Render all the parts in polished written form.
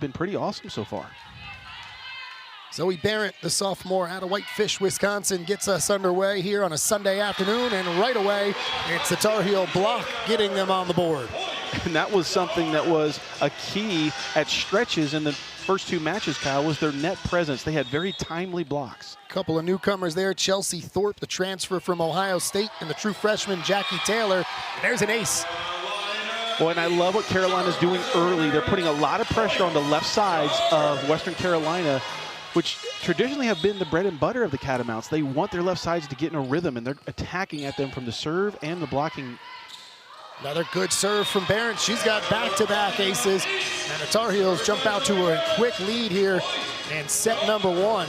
been pretty awesome so far. Zoe Barrett, the sophomore out of Whitefish, Wisconsin, gets us underway here on a Sunday afternoon, and right away, it's the Tar Heel block getting them on the board. And that was something that was a key at stretches in the first two matches, Kyle, was their net presence. They had very timely blocks. A couple of newcomers there, Chelsea Thorpe, the transfer from Ohio State, and the true freshman, Jackie Taylor. And there's an ace. Well, and I love what Carolina's doing early. They're putting a lot of pressure on the left sides of Western Carolina, which traditionally have been the bread and butter of the Catamounts. They want their left sides to get in a rhythm, and they're attacking at them from the serve and the blocking. Another good serve from Barrett. She's got back-to-back aces, and the Tar Heels jump out to a quick lead here in set number one.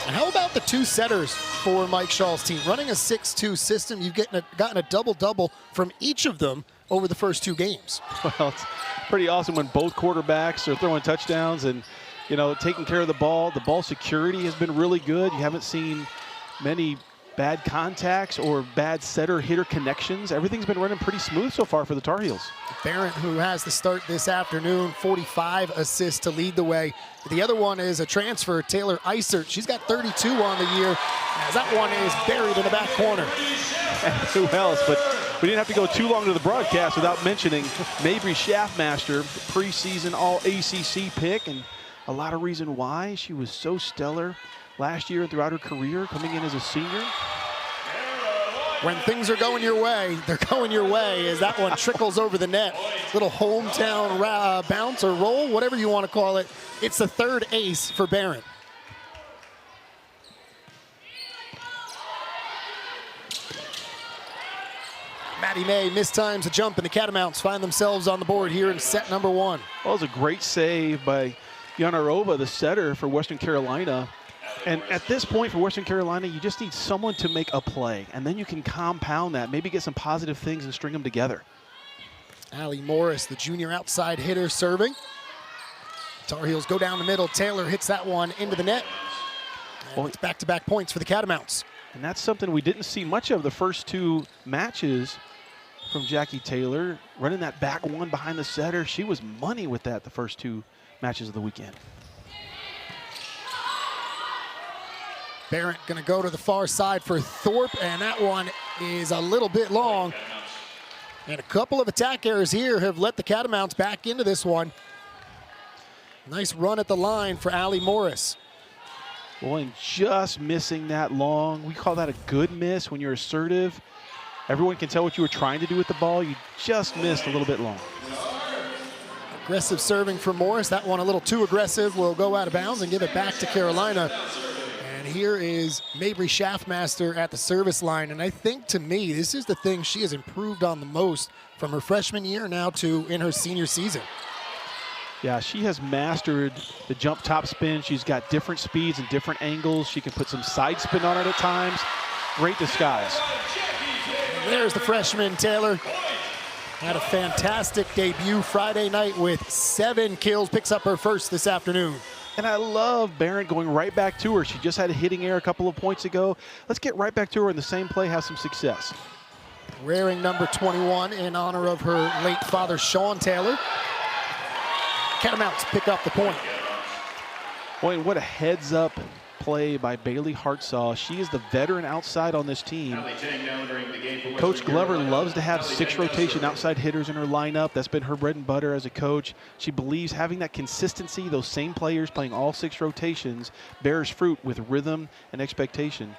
And how about the two setters for Mike Schall's team? Running a 6-2 system, you've gotten a double-double from each of them over the first two games. Well, it's pretty awesome when both quarterbacks are throwing touchdowns and, you know, taking care of the ball. The ball security has been really good. You haven't seen many bad contacts or bad setter-hitter connections. Everything's been running pretty smooth so far for the Tar Heels. Barrett, who has the start this afternoon, 45 assists to lead the way. The other one is a transfer, Taylor Eisert. She's got 32 on the year, as that one is buried in the back corner. And who else? But we didn't have to go too long to the broadcast without mentioning Mabry Schaffmaster, preseason All-ACC pick, and a lot of reason why she was so stellar last year and throughout her career, coming in as a senior. When things are going your way, they're going your way as that one trickles over the net. Little hometown bounce or roll, whatever you want to call it. It's the third ace for Barrett. Maddie May mistimes a jump, and the Catamounts find themselves on the board here in set number one. Well, it was a great save by Yanarova, the setter for Western Carolina. And at this point for Western Carolina, you just need someone to make a play, and then you can compound that, maybe get some positive things and string them together. Allie Morris, the junior outside hitter, serving. Tar Heels go down the middle. Taylor hits that one into the net. And it's back-to-back points for the Catamounts. And that's something we didn't see much of the first two matches from Jackie Taylor, running that back one behind the setter. She was money with that the first two matches of the weekend. Barrett going to go to the far side for Thorpe, and that one is a little bit long. And a couple of attack errors here have let the Catamounts back into this one. Nice run at the line for Allie Morris. Well, and just missing that long. We call that a good miss when you're assertive. Everyone can tell what you were trying to do with the ball. You just missed a little bit long. Aggressive serving for Morris. That one a little too aggressive. Will go out of bounds and give it back to Carolina. And here is Mabry Schaffmaster at the service line. And I think, to me, this is the thing she has improved on the most from her freshman year now to in her senior season. Yeah, she has mastered the jump top spin. She's got different speeds and different angles. She can put some side spin on it at times. Great disguise. And there's the freshman, Taylor. Had a fantastic debut Friday night with 7 kills. Picks up her first this afternoon. And I love Barrett going right back to her. She just had a hitting error a couple of points ago. Let's get right back to her in the same play, have some success. Wearing number 21 in honor of her late father, Sean Taylor. Catamounts pick up the point. Boy, what a heads-up play by Bailey Hartsaw. She is the veteran outside on this team. Coach Glover loves to have 6 rotation outside hitters in her lineup. That's been her bread and butter as a coach. She believes having that consistency, those same players playing all 6 rotations, bears fruit with rhythm and expectation.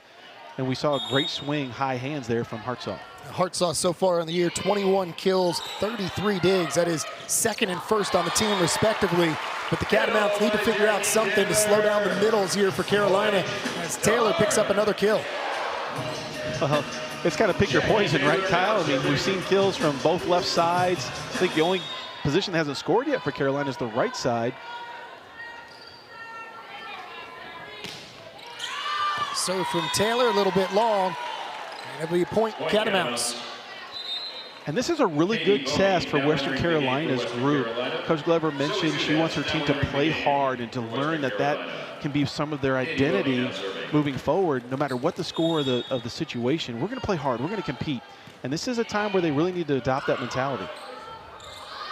And we saw a great swing, high hands there from Hartsaw. Hartsaw so far in the year, 21 kills, 33 digs. That is second and first on the team respectively. But the Catamounts need to figure out something to slow down the middles here for Carolina as Taylor picks up another kill. Well, it's kind of pick your poison, right, Kyle? I mean, we've seen kills from both left sides. I think the only position that hasn't scored yet for Carolina is the right side. Serve from Taylor, a little bit long. And it'll be a point Catamounts. And this is a really good test for Western Carolina's group. Coach Glover mentioned she wants her team to play hard and to learn that that can be some of their identity moving forward. No matter what the score of the situation, we're going to play hard. We're going to compete. And this is a time where they really need to adopt that mentality.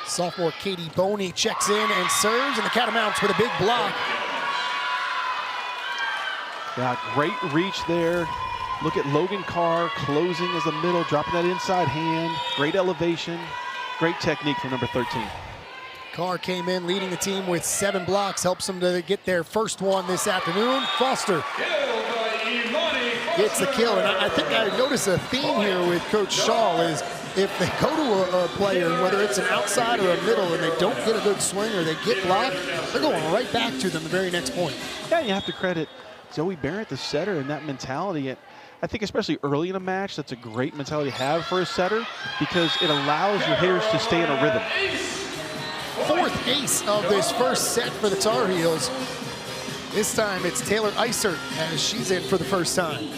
Sophomore Katie Boney checks in and serves, and the Catamounts with a big block. Yeah, great reach there. Look at Logan Carr closing as the middle, dropping that inside hand. Great elevation, great technique from number 13. Carr came in leading the team with 7 blocks, helps them to get their first one this afternoon. Foster gets the kill, and I think I notice a theme here with Coach Shaw is if they go to a player, whether it's an outside or a middle, and they don't get a good swing or they get blocked, they're going right back to them the very next point. Yeah, you have to credit Zoe Barrett, the setter, and that mentality. I think especially early in a match, that's a great mentality to have for a setter because it allows your hitters to stay in a rhythm. 4th ace of this first set for the Tar Heels. This time it's Taylor Isert as she's in for the first time.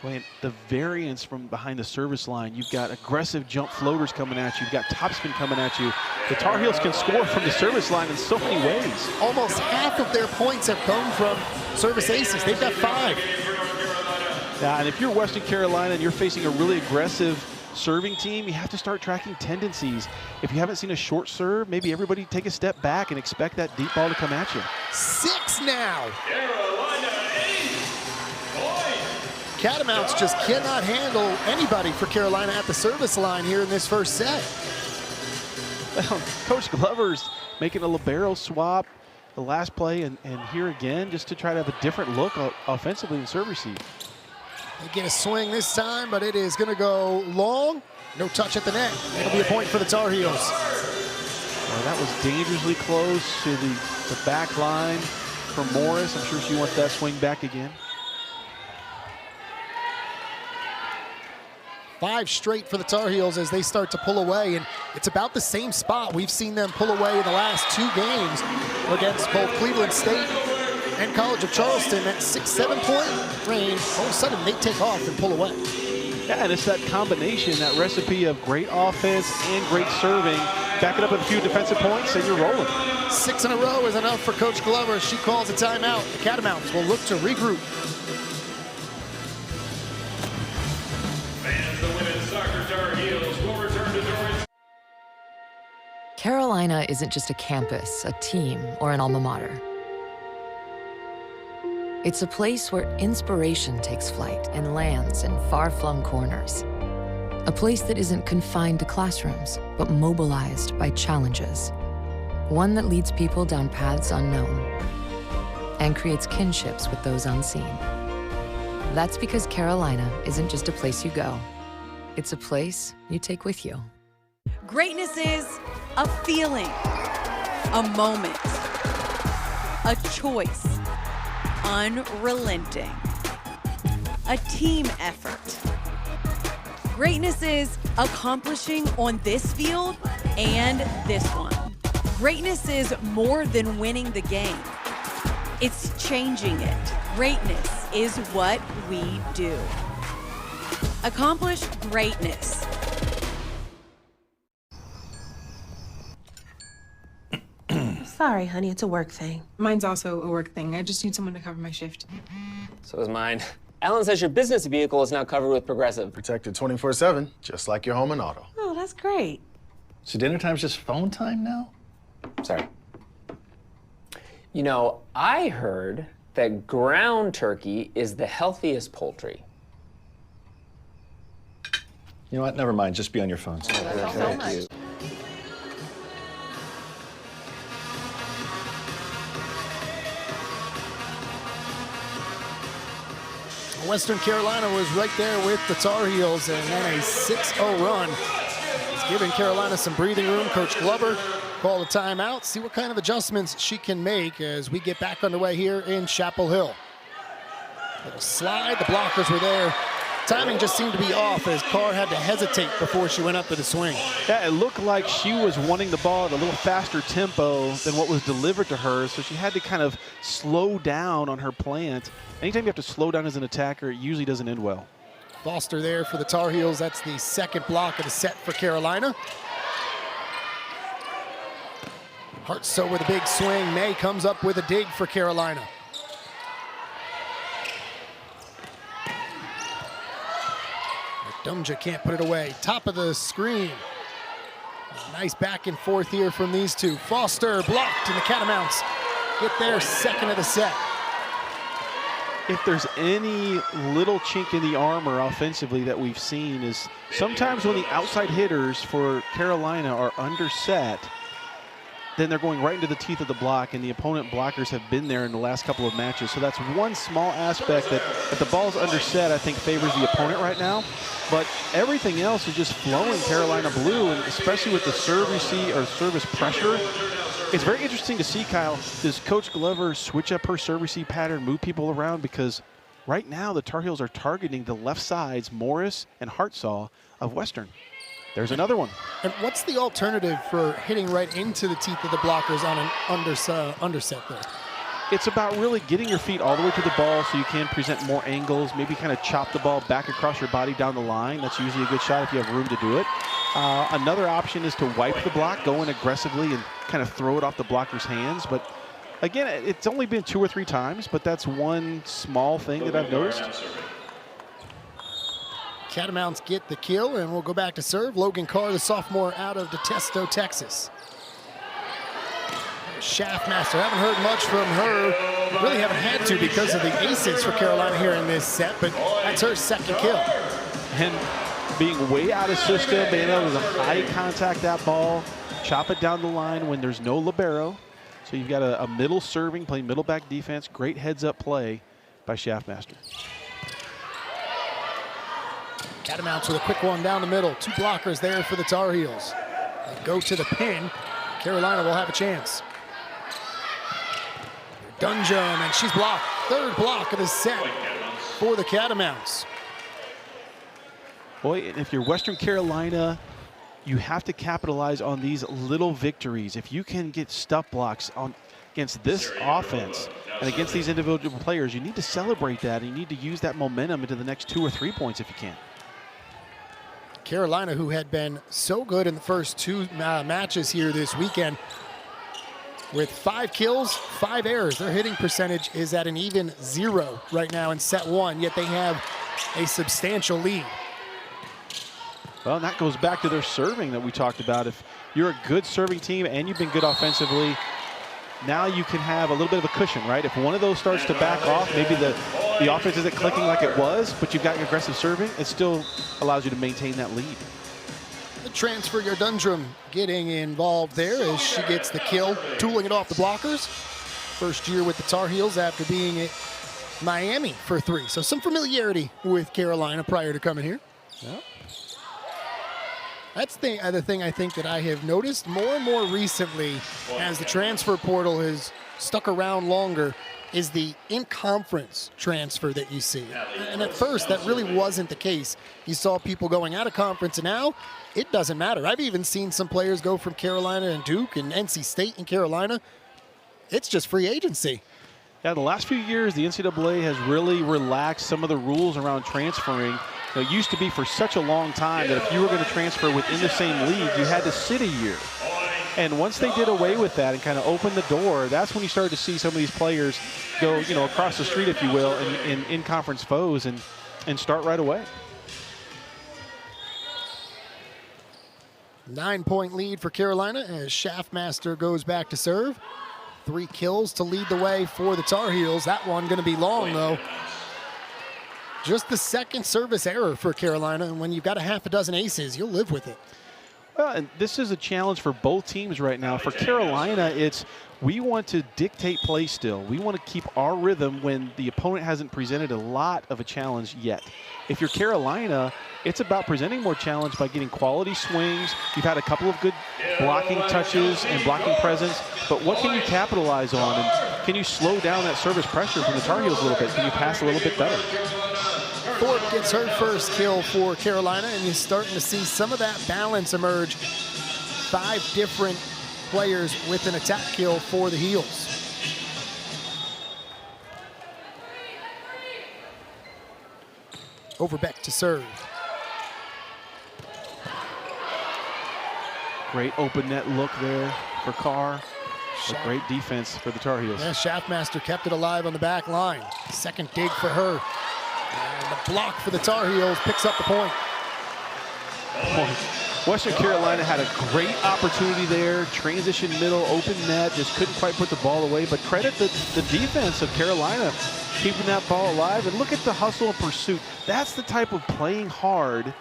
Wait, the variance from behind the service line, you've got aggressive jump floaters coming at you, you've got topspin coming at you. The Tar Heels can score from the service line in so many ways. Almost half of their points have come from service aces. They've got 5. Yeah, and if you're Western Carolina and you're facing a really aggressive serving team, you have to start tracking tendencies. If you haven't seen a short serve, maybe everybody take a step back and expect that deep ball to come at you. 6 now. Catamounts just cannot handle anybody for Carolina at the service line here in this first set. Well, Coach Glover's making a libero swap the last play and here again just to try to have a different look offensively in serve receive. They get a swing this time, but it is going to go long. No touch at the net. It'll be a point for the Tar Heels. Well, that was dangerously close to the back line for Morris. I'm sure she wants that swing back again. 5 straight for the Tar Heels as they start to pull away, and it's about the same spot we've seen them pull away in the last 2 games against both Cleveland State and College of Charleston. That 6-7 point range, all of a sudden they take off and pull away. Yeah, and it's that combination, that recipe of great offense and great serving. Back it up with a few defensive points and you're rolling. 6 in a row is enough for Coach Glover. She calls a timeout. The Catamounts will look to regroup. Carolina isn't just a campus, a team, or an alma mater. It's a place where inspiration takes flight and lands in far-flung corners. A place that isn't confined to classrooms, but mobilized by challenges. One that leads people down paths unknown and creates kinships with those unseen. That's because Carolina isn't just a place you go. It's a place you take with you. Greatness is a feeling, a moment, a choice, unrelenting, a team effort. Greatness is accomplishing on this field and this one. Greatness is more than winning the game. It's changing it. Greatness is what we do. Accomplish greatness. Sorry, honey, it's a work thing. Mine's also a work thing. I just need someone to cover my shift. So is mine. Alan says your business vehicle is now covered with Progressive. Protected 24/7, just like your home and auto. Oh, that's great. So dinner time's just phone time now? Sorry. You know, I heard that ground turkey is the healthiest poultry. You know what? Never mind. Just be on your phones. Thank you. Western Carolina was right there with the Tar Heels, and then a 6-0 run is giving Carolina some breathing room. Coach Glover called a timeout, see what kind of adjustments she can make as we get back underway here in Chapel Hill. Little slide, the blockers were there. Timing just seemed to be off as Carr had to hesitate before she went up to the swing. Yeah, it looked like she was wanting the ball at a little faster tempo than what was delivered to her, so she had to kind of slow down on her plant. Anytime you have to slow down as an attacker, it usually doesn't end well. Foster there for the Tar Heels. That's the second block of the set for Carolina. Hartsoe with a big swing. May comes up with a dig for Carolina. Dumja can't put it away. Top of the screen. Nice back and forth here from these two. Foster blocked, and the Catamounts get their second of the set. If there's any little chink in the armor offensively that we've seen is sometimes when the outside hitters for Carolina are underset, then they're going right into the teeth of the block, and the opponent blockers have been there in the last couple of matches. So that's one small aspect that if the ball's underset, I think favors the opponent right now. But everything else is just flowing Carolina blue, and especially with the service pressure. It's very interesting to see, Kyle, does Coach Glover switch up her serve receive pattern, move people around? Because right now the Tar Heels are targeting the left sides, Morris and Hartsaw of Western. There's another one. And what's the alternative for hitting right into the teeth of the blockers on an underset there? It's about really getting your feet all the way to the ball so you can present more angles, maybe kind of chop the ball back across your body down the line. That's usually a good shot if you have room to do it. Another option is to wipe the block, go in aggressively and kind of throw it off the blocker's hands. But again, it's only been 2 or 3 times, but that's one small thing that I've noticed. Catamounts get the kill, and we'll go back to serve. Logan Carr, the sophomore out of Detesto, Texas. Shaftmaster, haven't heard much from her. Really haven't had to because of the aces for Carolina here in this set, but that's her second kill. And being way out of system, being able to high contact that ball, chop it down the line when there's no libero. So you've got a middle serving, playing middle back defense. Great heads up play by Shaftmaster. Catamounts with a quick one down the middle. 2 blockers there for the Tar Heels. They go to the pin. Carolina will have a chance. Dungeon, and she's blocked. 3rd block of the set for the Catamounts. Boy, if you're Western Carolina, you have to capitalize on these little victories. If you can get stuff blocks against this offense and against these individual players, you need to celebrate that, and you need to use that momentum into the next 2 or 3 points if you can. Carolina, who had been so good in the first 2 matches here this weekend, with 5 kills, 5 errors. Their hitting percentage is at an even 0 right now in set 1, yet they have a substantial lead. Well, and that goes back to their serving that we talked about. If you're a good serving team and you've been good offensively, now you can have a little bit of a cushion, right? If one of those starts to back off, maybe the offense isn't clicking like it was, but you've got aggressive serving, it still allows you to maintain that lead. The transfer, Dundrum getting involved there as she gets the kill, tooling it off the blockers. First year with the Tar Heels after being at Miami for 3. So some familiarity with Carolina prior to coming here. Yep. That's the other thing I think that I have noticed more and more recently as the transfer portal has stuck around longer is the in-conference transfer that you see. And at first, that really wasn't the case. You saw people going out of conference, and now it doesn't matter. I've even seen some players go from Carolina and Duke and NC State and Carolina. It's just free agency. Yeah, the last few years, the NCAA has really relaxed some of the rules around transferring. It used to be for such a long time that if you were going to transfer within the same league, you had to sit a year. And once they did away with that and kind of opened the door, that's when you started to see some of these players go, across the street, if you will, in conference foes and start right away. 9-point lead for Carolina as Shaftmaster goes back to serve. 3 kills to lead the way for the Tar Heels. That one going to be long, though. Just the 2nd service error for Carolina, and when you've got a half a dozen aces, you'll live with it. Well, and this is a challenge for both teams right now. For Carolina, we want to dictate play still. We want to keep our rhythm when the opponent hasn't presented a lot of a challenge yet. If you're Carolina, it's about presenting more challenge by getting quality swings. You've had a couple of good blocking touches and blocking presence, but what can you capitalize on? And can you slow down that service pressure from the Tar Heels a little bit? Can you pass a little bit better? Thorpe gets her first kill for Carolina, and you're starting to see some of that balance emerge. 5 different players with an attack kill for the Heels. Overbeck to serve. Great open net look there for Carr. A great defense for the Tar Heels. Yeah, Shaftmaster kept it alive on the back line. 2nd dig for her. And the block for the Tar Heels picks up the point. Western Carolina had a great opportunity there. Transition middle, open net, just couldn't quite put the ball away. But credit the defense of Carolina keeping that ball alive. And look at the hustle and pursuit. That's the type of playing hard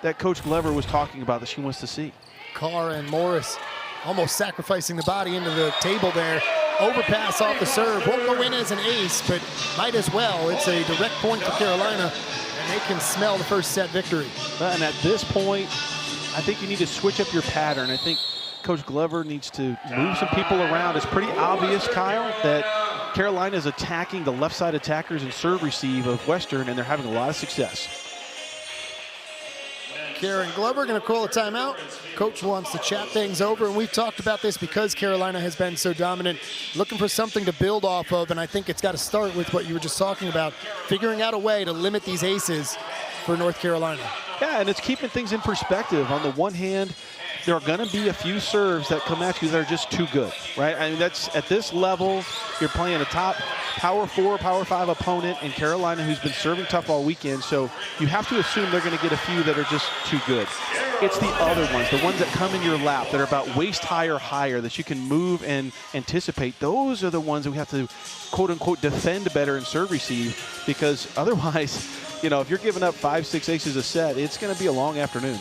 that Coach Glover was talking about that she wants to see. Carr and Morris almost sacrificing the body into the table there. Overpass off the serve. Won't go in as an ace, but might as well. It's a direct point for Carolina, and they can smell the first set victory. And at this point, I think you need to switch up your pattern. I think Coach Glover needs to move some people around. It's pretty obvious, Kyle, that Carolina is attacking the left side attackers and serve receive of Western, and they're having a lot of success. Karen Glover going to call a timeout. Coach wants to chat things over, and we've talked about this because Carolina has been so dominant, looking for something to build off of, and I think it's got to start with what you were just talking about, figuring out a way to limit these aces for North Carolina. Yeah, and it's keeping things in perspective. On the one hand, there are going to be a few serves that come at you that are just too good, right? I mean, that's at this level, you're playing a top Power 4, Power 5 opponent in Carolina who's been serving tough all weekend, so you have to assume they're going to get a few that are just too good. It's the other ones, the ones that come in your lap that are about waist high or higher that you can move and anticipate. Those are the ones that we have to, quote-unquote, defend better and serve receive, because otherwise, you know, if you're giving up 5, 6 aces a set, it's going to be a long afternoon.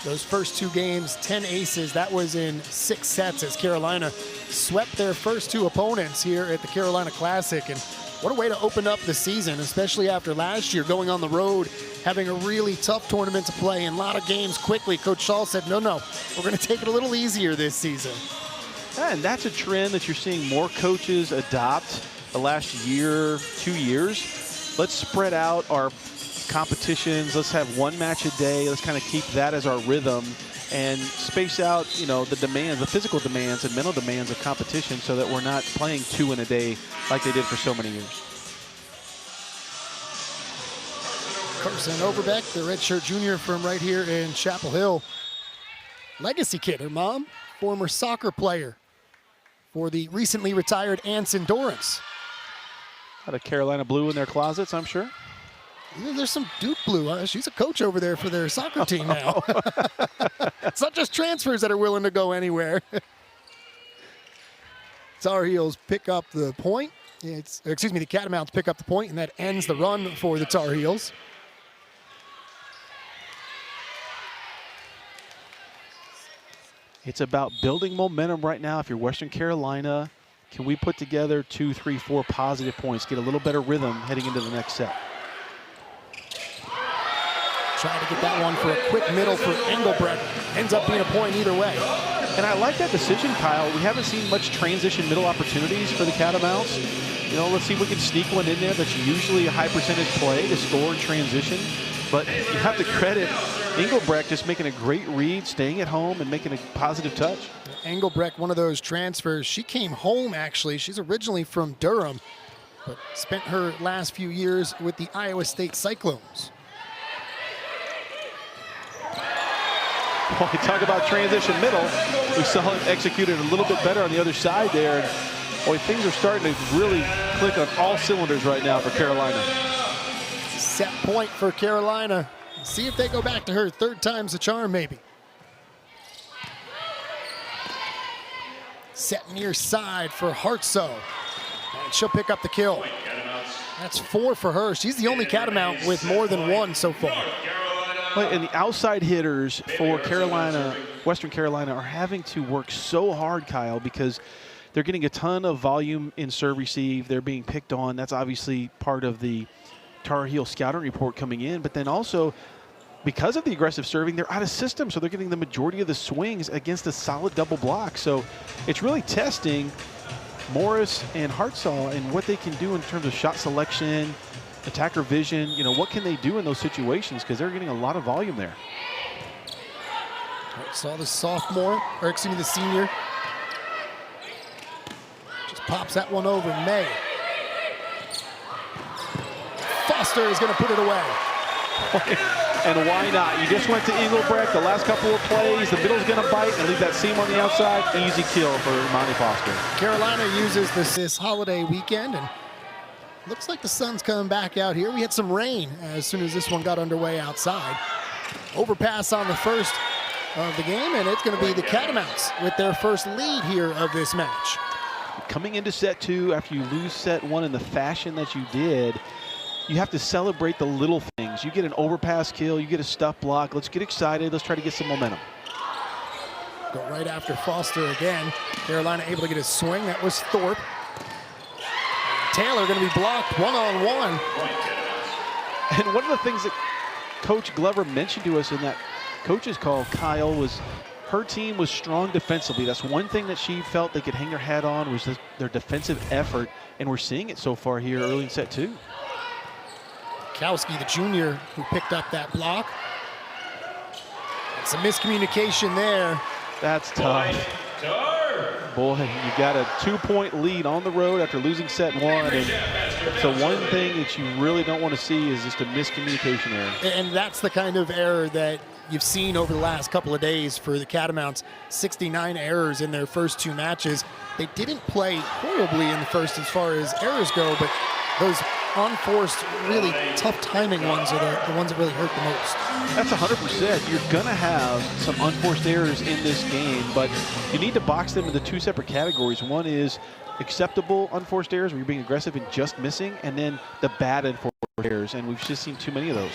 Those first two games, 10 aces, that was in 6 sets as Carolina swept their first 2 opponents here at the Carolina Classic. And what a way to open up the season, especially after last year going on the road, having a really tough tournament to play and a lot of games quickly. Coach Shaw said, no, we're going to take it a little easier this season. And that's a trend that you're seeing more coaches adopt the last year, 2 years. Let's spread out our competitions. Let's have 1 match a day. Let's kind of keep that as our rhythm and space out, you know, the demands, the physical demands and mental demands of competition so that we're not playing 2 in a day like they did for so many years. Carson Overbeck, the redshirt junior from right here in Chapel Hill. Legacy kid, her mom, former soccer player for the recently retired Anson Dorrance. Got a Carolina blue in their closets, I'm sure. There's some Duke blue. She's a coach over there for their soccer team now. It's not just transfers that are willing to go anywhere. Tar Heels pick up the point. The Catamounts pick up the point, and that ends the run for the Tar Heels. It's about building momentum right now. If you're Western Carolina, can we put together 2, 3, 4 positive points, get a little better rhythm heading into the next set? Trying to get that one for a quick middle for Engelbrecht. Ends up being a point either way. And I like that decision, Kyle. We haven't seen much transition middle opportunities for the Catamounts. You know, let's see if we can sneak one in there. That's usually a high percentage play to score in transition. But you have to credit Engelbrecht just making a great read, staying at home, and making a positive touch. Engelbrecht, one of those transfers. She came home, actually. She's originally from Durham, but spent her last few years with the Iowa State Cyclones. Well, we talk about transition middle. We saw it executed a little bit better on the other side there. And boy, things are starting to really click on all cylinders right now for Carolina. Set point for Carolina. See if they go back to her. 3rd time's the charm, maybe. Set near side for Hartsoe. And she'll pick up the kill. That's 4 for her. She's the only Catamount with more than 1 so far. And the outside hitters for Carolina, Western Carolina, are having to work so hard, Kyle, because they're getting a ton of volume in serve receive. They're being picked on. That's obviously part of the Tar Heel scouting report coming in. But then also, because of the aggressive serving, they're out of system, so they're getting the majority of the swings against a solid double block. So it's really testing Morris and Hartsoe and what they can do in terms of shot selection, attacker vision. You know, what can they do in those situations, because they're getting a lot of volume there. Saw the sophomore, or excuse me, the senior. Just pops that one over May. Foster is going to put it away. And why not? You just went to Engelbrecht the last couple of plays. The middle's going to bite and leave that seam on the outside. Easy kill for Monty Foster. Carolina uses this holiday weekend, and looks like the sun's coming back out here. We had some rain as soon as this one got underway outside. Overpass on the first of the game, and it's going to be the Catamounts with their first lead here of this match. Coming into set 2 after you lose set 1 in the fashion that you did, you have to celebrate the little things. You get an overpass kill, you get a stuff block. Let's get excited. Let's try to get some momentum. Go right after Foster again. Carolina able to get a swing. That was Thorpe. Taylor going to be blocked one-on-one. And one of the things that Coach Glover mentioned to us in that coach's call, Kyle, was her team was strong defensively. That's one thing that she felt they could hang their hat on, was their defensive effort, and we're seeing it so far here early in set 2. Kowski, the junior, who picked up that block. Some miscommunication there. That's tough. Boy, you got a 2-point lead on the road after losing set 1, and so one thing that you really don't want to see is just a miscommunication error. And that's the kind of error that you've seen over the last couple of days for the Catamounts. 69 errors in their first 2 matches. They didn't play horribly in the first as far as errors go, but those unforced, really tough timing ones are the ones that really hurt the most. That's 100%. You're going to have some unforced errors in this game, but you need to box them into 2 separate categories. One is acceptable unforced errors, where you're being aggressive and just missing, and then the bad unforced errors, and we've just seen too many of those.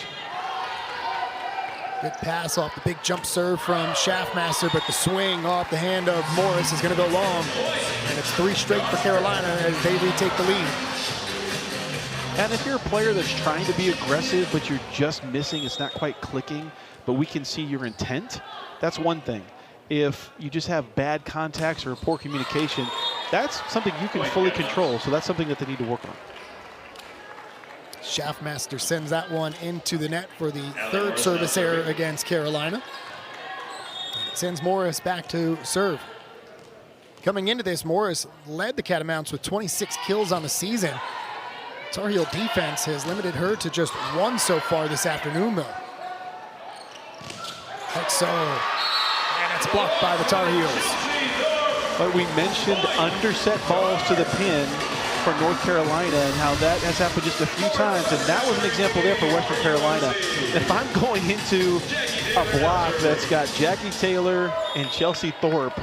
Good pass off the big jump serve from Schaffmaster, but the swing off the hand of Morris is going to go long, and it's 3 straight for Carolina as they retake the lead. And if you're a player that's trying to be aggressive, but you're just missing, it's not quite clicking, but we can see your intent, that's one thing. If you just have bad contacts or poor communication, that's something you can fully control, so that's something that they need to work on. Schaffmaster sends that one into the net for the 3rd service error against Carolina. It sends Morris back to serve. Coming into this, Morris led the Catamounts with 26 kills on the season. Tar Heel defense has limited her to just 1 so far this afternoon, though. Like so. And that's blocked by the Tar Heels. But we mentioned underset balls to the pin for North Carolina and how that has happened just a few times, and that was an example there for Western Carolina. If I'm going into a block that's got Jackie Taylor and Chelsea Thorpe,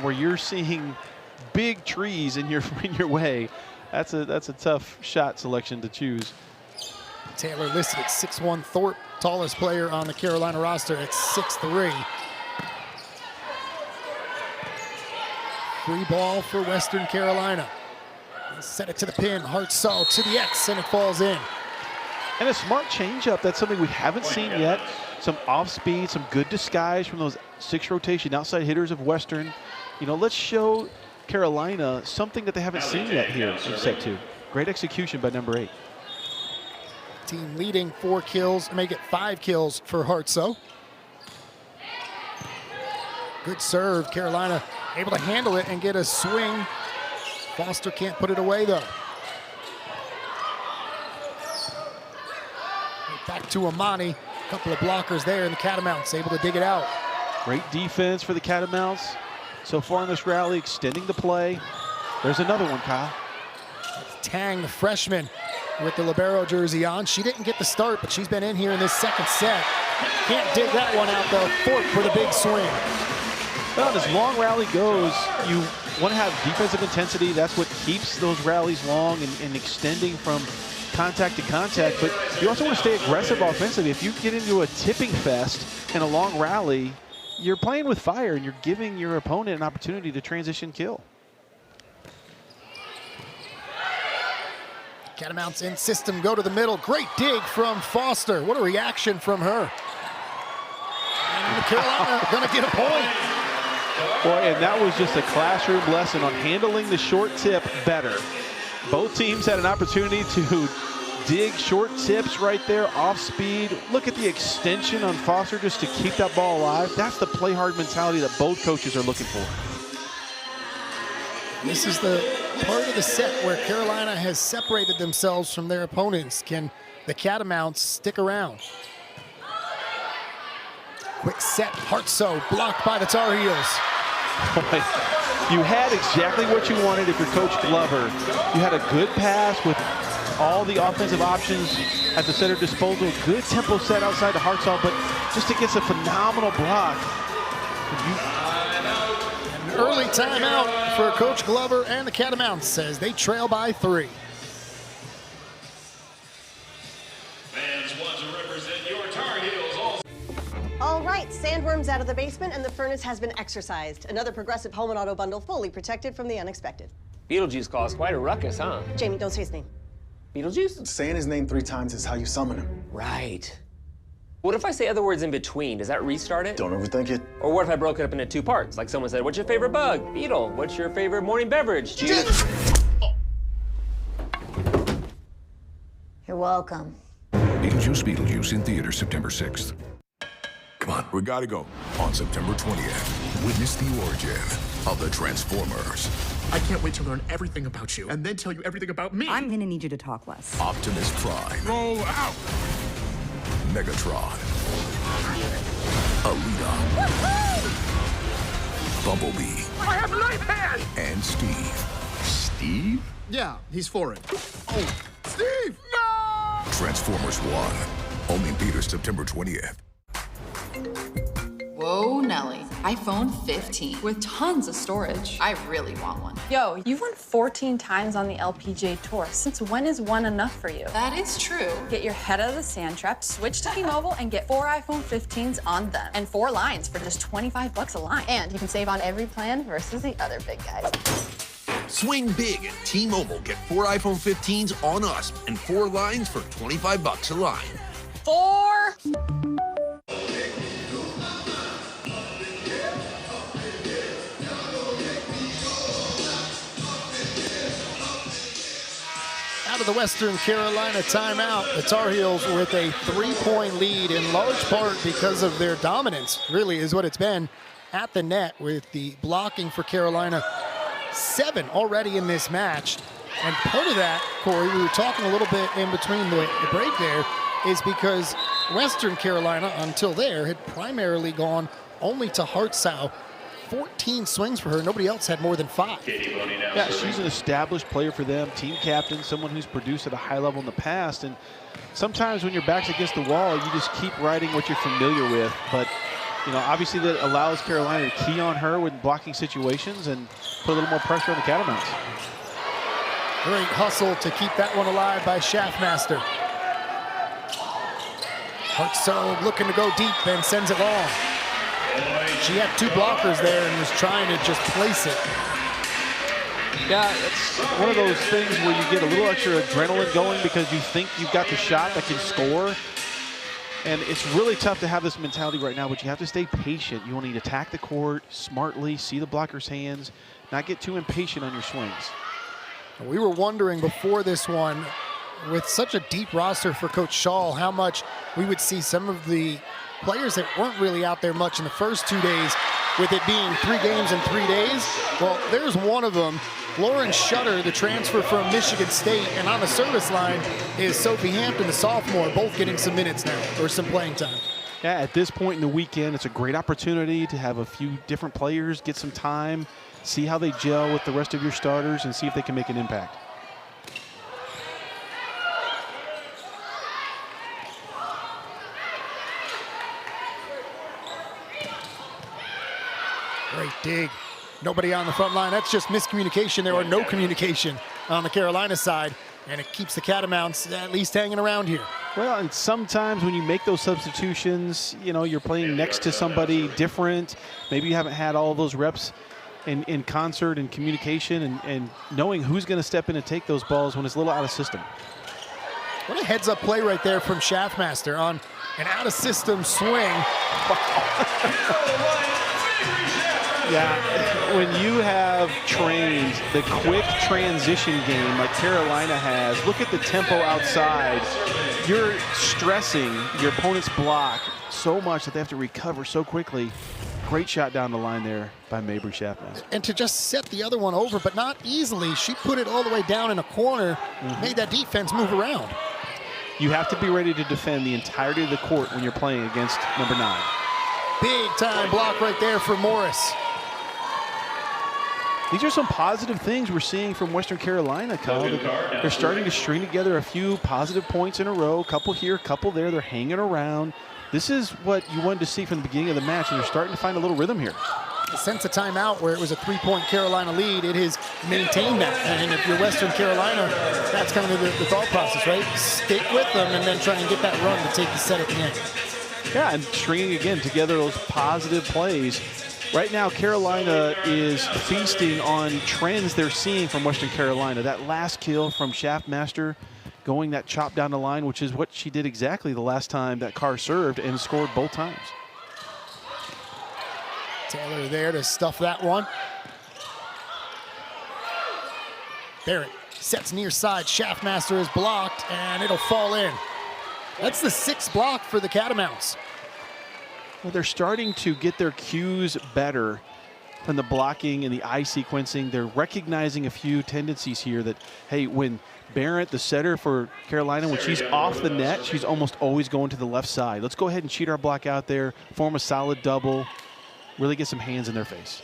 where you're seeing big trees in your way, that's a tough shot selection to choose. Taylor listed at 6'1", Thorpe, tallest player on the Carolina roster at 6'3". Free ball for Western Carolina. Set it to the pin, Hartzell to the X, and it falls in. And a smart changeup, that's something we haven't seen yet. Some off speed, some good disguise from those 6 rotation outside hitters of Western. You know, let's show Carolina something that they haven't seen yet here in set 2. Great execution by number 8. Team leading 4 kills, make it 5 kills for Hartzell. Good serve, Carolina able to handle it and get a swing. Foster can't put it away, though. Back to Amani. A couple of blockers there, and the Catamounts able to dig it out. Great defense for the Catamounts. So far in this rally, extending the play. There's another one, Kyle. Tang, the freshman, with the libero jersey on. She didn't get the start, but she's been in here in this 2nd set. Can't dig that one out, though. Thorpe with a big swing. Well, as long rally goes, you want to have defensive intensity. That's what keeps those rallies long and extending from contact to contact. But you also want to stay aggressive offensively. If you get into a tipping fest in a long rally, you're playing with fire and you're giving your opponent an opportunity to transition kill. Catamounts in system, go to the middle. Great dig from Foster. What a reaction from her. And Carolina gonna get a point. Boy, and that was just a classroom lesson on handling the short tip better. Both teams had an opportunity to dig short tips right there, off speed. Look at the extension on Foster just to keep that ball alive. That's the play hard mentality that both coaches are looking for. This is the part of the set where Carolina has separated themselves from their opponents. Can the Catamounts stick around? Quick set, Hartzell blocked by the Tar Heels. Boy, you had exactly what you wanted if you're Coach Glover. You had a good pass with all the offensive options at the center disposal. Good tempo set outside the Hartzell, but just against a phenomenal block An early timeout for Coach Glover and the Catamounts as they trail by 3. Fans want to represent your Tar Heels. All right, sandworms out of the basement and the furnace has been exercised. Another Progressive home and auto bundle fully protected from the unexpected. Beetlejuice caused quite a ruckus, huh? Jamie, don't say his name. Beetlejuice? Saying his name 3 times is how you summon him. Right. What if I say other words in between? Does that restart it? Don't overthink it. Or what if I broke it up into 2 parts? Like someone said, what's your favorite bug? Beetle. What's your favorite morning beverage? Juice. You're welcome. Beetlejuice in theaters September 6th. Come on, we gotta go. On September 20th, witness the origin of the Transformers. I can't wait to learn everything about you and then tell you everything about me. I'm gonna need you to talk less. Optimus Prime. Roll out. Megatron. Alita. Bumblebee. I have knife hand! And Steve. Steve? Yeah, he's for it. Oh, Steve! No! Transformers 1. Only in theaters September 20th. Whoa, Nelly. iPhone 15 with tons of storage. I really want one. Yo, you've won 14 times on the LPGA Tour. Since when is one enough for you? That is true. Get your head out of the sand trap, switch to T-Mobile, and get 4 iPhone 15s on them. And 4 lines for just $25 a line. And you can save on every plan versus the other big guys. Swing big at T-Mobile. Get 4 iPhone 15s on us and 4 lines for $25 a line. 4. Out of the Western Carolina timeout, the Tar Heels with a 3-point lead in large part because of their dominance, really is what it's been at the net with the blocking for Carolina. 7 already in this match. And part of that, Corey, we were talking a little bit in between the break there, is because Western Carolina, until there, had primarily gone only to Hartzau. 14 swings for her. Nobody else had more than 5. Yeah, she's an established player for them, team captain, someone who's produced at a high level in the past. And sometimes when your back's against the wall, you just keep riding what you're familiar with. But, you know, obviously that allows Carolina to key on her with blocking situations and put a little more pressure on the Catamounts. Great hustle to keep that one alive by Schaffmaster. Hartzau looking to go deep, then sends it long. She had 2 blockers there and was trying to just place it. Yeah, it's one of those things where you get a little extra adrenaline going because you think you've got the shot that can score. And it's really tough to have this mentality right now, but you have to stay patient. You want to attack the court smartly, see the blocker's hands, not get too impatient on your swings. We were wondering before this one, with such a deep roster for Coach Shaw, how much we would see some of the players that weren't really out there much in the first 2 days, with it being 3 games in 3 days. Well, there's one of them, Lauren Shutter, the transfer from Michigan State, and on the service line is Sophie Hampton, the sophomore, both getting some minutes now, or some playing time. Yeah, at this point in the weekend, it's a great opportunity to have a few different players get some time, see how they gel with the rest of your starters, and see if they can make an impact. Great dig. Nobody on the front line. That's just miscommunication there, or no communication on the Carolina side, and it keeps the Catamounts at least hanging around here. Well, and sometimes when you make those substitutions, you know, you're playing next to somebody different. Maybe you haven't had all those reps in concert and communication and knowing who's going to step in and take those balls when it's a little out of system. What a heads-up play right there from Schaffmaster on an out-of-system swing. Yeah, when you have trained the quick transition game like Carolina has, look at the tempo outside. You're stressing your opponent's block so much that they have to recover so quickly. Great shot down the line there by Mabry Schaffmaster. And to just set the other one over, but not easily. She put it all the way down in a corner, made that defense move around. You have to be ready to defend the entirety of the court when you're playing against number 9. Big time block right there for Morris. These are some positive things we're seeing from Western Carolina, Kyle. They're starting to string together a few positive points in a row, couple here, couple there. They're hanging around. This is what you wanted to see from the beginning of the match, and they're starting to find a little rhythm here. Since the timeout where it was a 3-point Carolina lead, it has maintained that. And if you're Western Carolina, that's kind of the thought process, right? Stick with them and then try and get that run to take the set at the end. Yeah, and stringing again together those positive plays. Right now, Carolina is feasting on trends they're seeing from Western Carolina. That last kill from Schaffmaster, going that chop down the line, which is what she did exactly the last time that Carr served and scored both times. Taylor there to stuff that one. Barrett sets near side. Schaffmaster is blocked, and it'll fall in. That's the 6th block for the Catamounts. Well, they're starting to get their cues better from the blocking and the eye sequencing. They're recognizing a few tendencies here that, hey, when Barrett, the setter for Carolina, when she's off the net, she's almost always going to the left side. Let's go ahead and cheat our block out there, form a solid double, really get some hands in their face.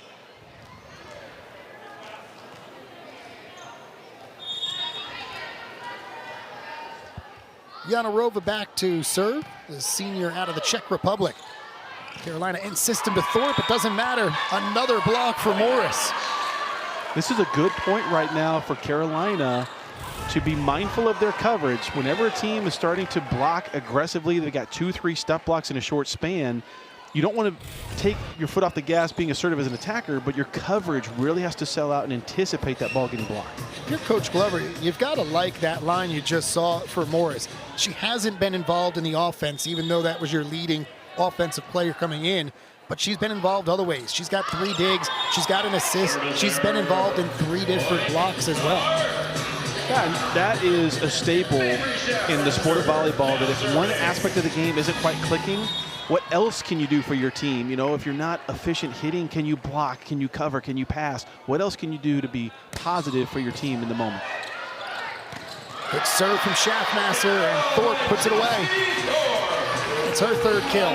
Yanarova back to serve, the senior out of the Czech Republic. Carolina in system to Thorpe, it doesn't matter. Another block for Morris. This is a good point right now for Carolina to be mindful of their coverage. Whenever a team is starting to block aggressively, they've got 2-3 step blocks in a short span. You don't want to take your foot off the gas being assertive as an attacker, but your coverage really has to sell out and anticipate that ball getting blocked. If you're Coach Glover, you've got to like that line you just saw for Morris. She hasn't been involved in the offense, even though that was your leading offensive player coming in, but she's been involved other ways. She's got 3 digs, she's got an assist, she's been involved in 3 different blocks as well. Yeah, and that is a staple in the sport of volleyball, that if one aspect of the game isn't quite clicking, what else can you do for your team? You know, if you're not efficient hitting, can you block, can you cover, can you pass? What else can you do to be positive for your team in the moment? Good serve from Schaffmaster, and Thorpe puts it away. It's her 3rd kill.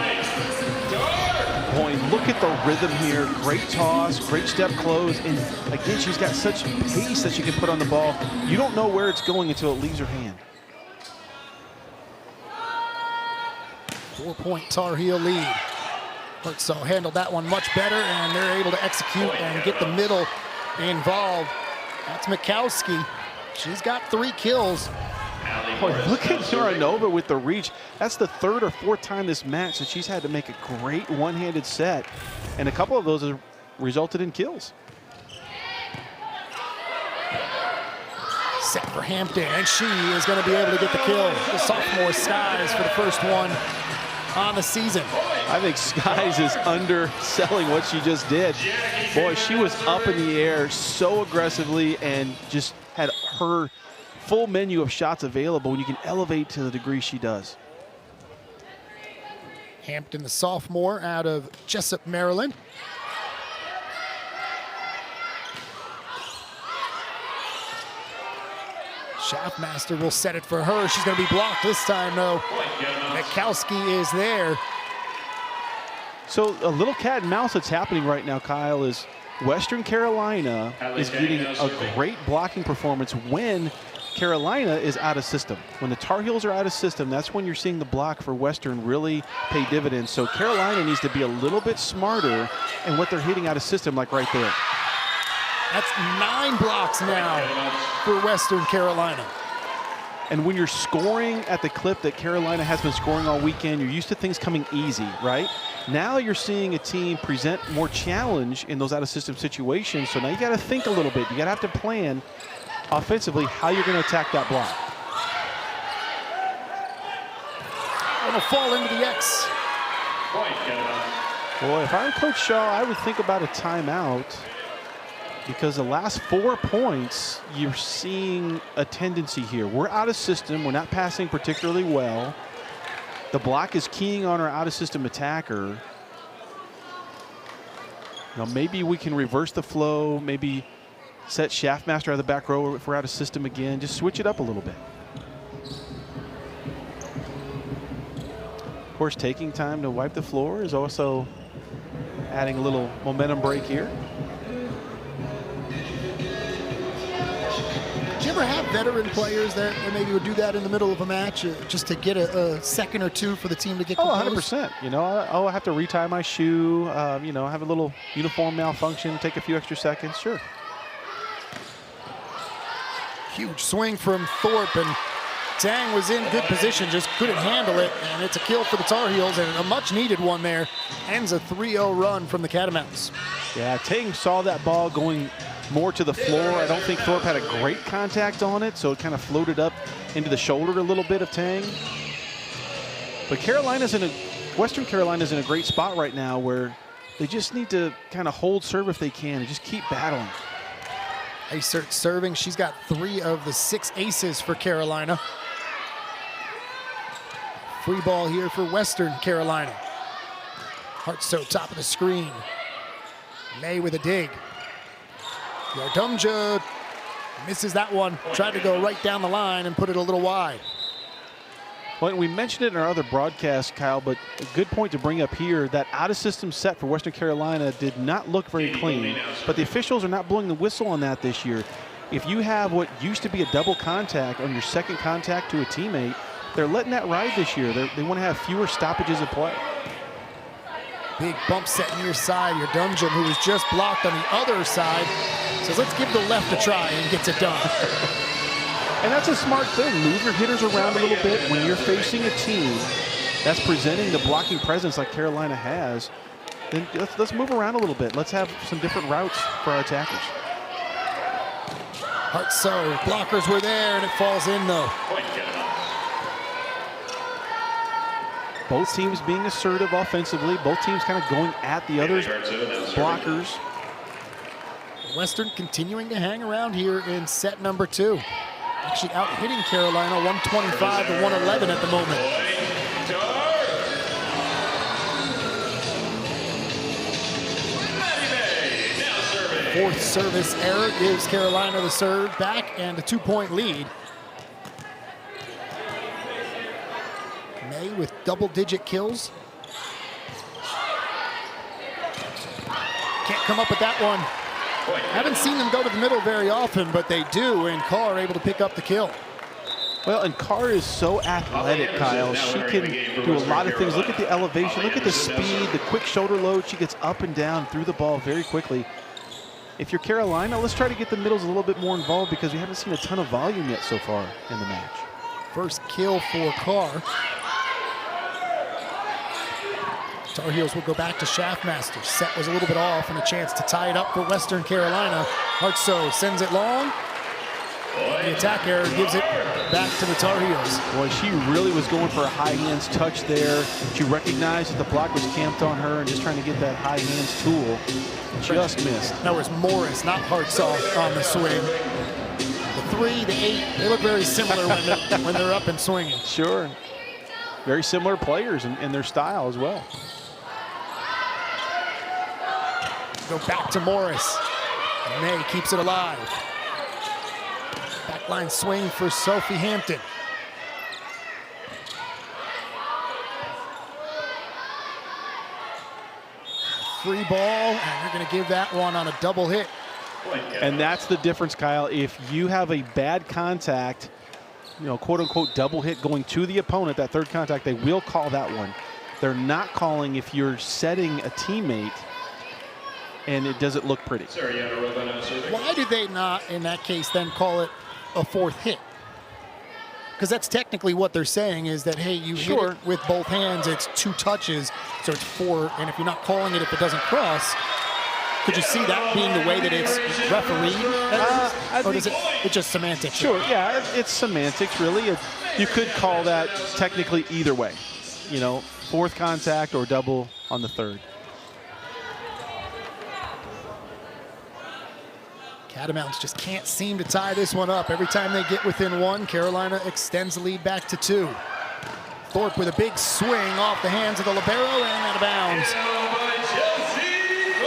Boy, look at the rhythm here. Great toss, great step close, and again, she's got such pace that she can put on the ball. You don't know where it's going until it leaves her hand. 4-point Tar Heel lead. Hertzog handled that one much better, and they're able to execute and get the middle involved. That's Mikowski. She's got 3 kills. Boy, look at Uranova with the reach. That's the 3rd or 4th time this match that she's had to make a great one-handed set, and a couple of those have resulted in kills. Set for Hampton, and she is going to be able to get the kill. The sophomore Skies for the first one on the season. I think Skies is underselling what she just did. Boy, she was up in the air so aggressively and just had her full menu of shots available when you can elevate to the degree she does. Hampton, the sophomore out of Jessup, Maryland. Schaffmaster will set it for her. She's going to be blocked this time, though. Mikowski is there. So a little cat and mouse that's happening right now, Kyle, is Western Carolina is getting a great blocking performance when Carolina is out of system. When the Tar Heels are out of system, that's when you're seeing the block for Western really pay dividends. So Carolina needs to be a little bit smarter in what they're hitting out of system, like right there. That's 9 blocks now for Western Carolina. And when you're scoring at the clip that Carolina has been scoring all weekend, you're used to things coming easy, right? Now you're seeing a team present more challenge in those out-of-system situations, so now you got to think a little bit. You got to have to plan offensively how you're going to attack that block. It'll fall into the X. Boy, if I were Coach Shaw, I would think about a timeout, because the last 4 points, you're seeing a tendency here. We're out of system. We're not passing particularly well. The block is keying on our out-of-system attacker. Now, maybe we can reverse the flow, maybe set Schaffmaster out of the back row if we're out of system again. Just switch it up a little bit. Of course, taking time to wipe the floor is also adding a little momentum break here. Do you ever have veteran players that maybe would do that in the middle of a match just to get a second or two for the team to get composed? 100%. You know, I have to retie my shoe, you know, have a little uniform malfunction, take a few extra seconds, sure. Huge swing from Thorpe, and Tang was in good position, just couldn't handle it, and it's a kill for the Tar Heels, and a much-needed one there. Ends a 3-0 run from the Catamounts. Yeah, Tang saw that ball going more to the floor. I don't think Thorpe had a great contact on it, so it kind of floated up into the shoulder a little bit of Tang. But Western Carolina's in a great spot right now where they just need to kind of hold serve if they can and just keep battling. Acert serving. She's got 3 of the 6 aces for Carolina. Free ball here for Western Carolina. Hartsoe top of the screen. May with a dig. Yardumja misses that one. Tried to go right down the line and put it a little wide. Well, we mentioned it in our other broadcast, Kyle, but a good point to bring up here, that out-of-system set for Western Carolina did not look very clean, but the officials are not blowing the whistle on that this year. If you have what used to be a double contact on your second contact to a teammate, they're letting that ride this year. They want to have fewer stoppages of play. Big bump set near side. Yardumja, who was just blocked on the other side, says, let's give the left a try, and gets it done. And that's a smart thing. Move your hitters around a little bit. When you're facing a team that's presenting the blocking presence like Carolina has, then let's move around a little bit. Let's have some different routes for our attackers. Hartsoe, blockers were there, and it falls in, though. Both teams being assertive offensively. Both teams kind of going at the other's blockers. Western continuing to hang around here in set number 2. Actually out hitting Carolina 125 to 111 at the moment. Fourth service error gives Carolina the serve back and a 2-point lead. May with double-digit kills. Can't come up with that one. Haven't seen them go to the middle very often, but they do, and Carr able to pick up the kill. Well, and Carr is so athletic, Kyle. She can do a lot of things. Look at the elevation, look at the speed, the quick shoulder load. She gets up and down through the ball very quickly. If you're Carolina, let's try to get the middles a little bit more involved because we haven't seen a ton of volume yet so far in the match. First kill for Carr. Tar Heels will go back to Shaftmaster. Set was a little bit off and a chance to tie it up for Western Carolina. Hartsoe sends it long. The attack error gives it back to the Tar Heels. Boy, she really was going for a high hands touch there. She recognized that the block was camped on her and just trying to get that high hands tool. Just missed. That was Morris, not Hartsoe, on the swing. The 3, the 8, they look very similar when they're up and swinging. Sure. Very similar players in their style as well. Go back to Morris. May keeps it alive. Backline swing for Sophie Hampton. Free ball, and you're going to give that one on a double hit. And that's the difference, Kyle. If you have a bad contact, you know, quote unquote double hit going to the opponent, that third contact, they will call that one. They're not calling if you're setting a teammate and it doesn't look pretty. Why did they not, in that case, then call it a 4th hit? Because that's technically what they're saying is that, hey, you hit it with both hands, it's 2 touches, so it's 4, and if you're not calling it if it doesn't cross, could you see that being the way that it's refereed? Or is it's just semantics? Sure, yeah, it's semantics, really. You could call that technically either way. You know, 4th contact or double on the 3rd. Catamounts just can't seem to tie this one up. Every time they get within 1, Carolina extends the lead back to 2. Thorpe with a big swing off the hands of the libero and out of bounds.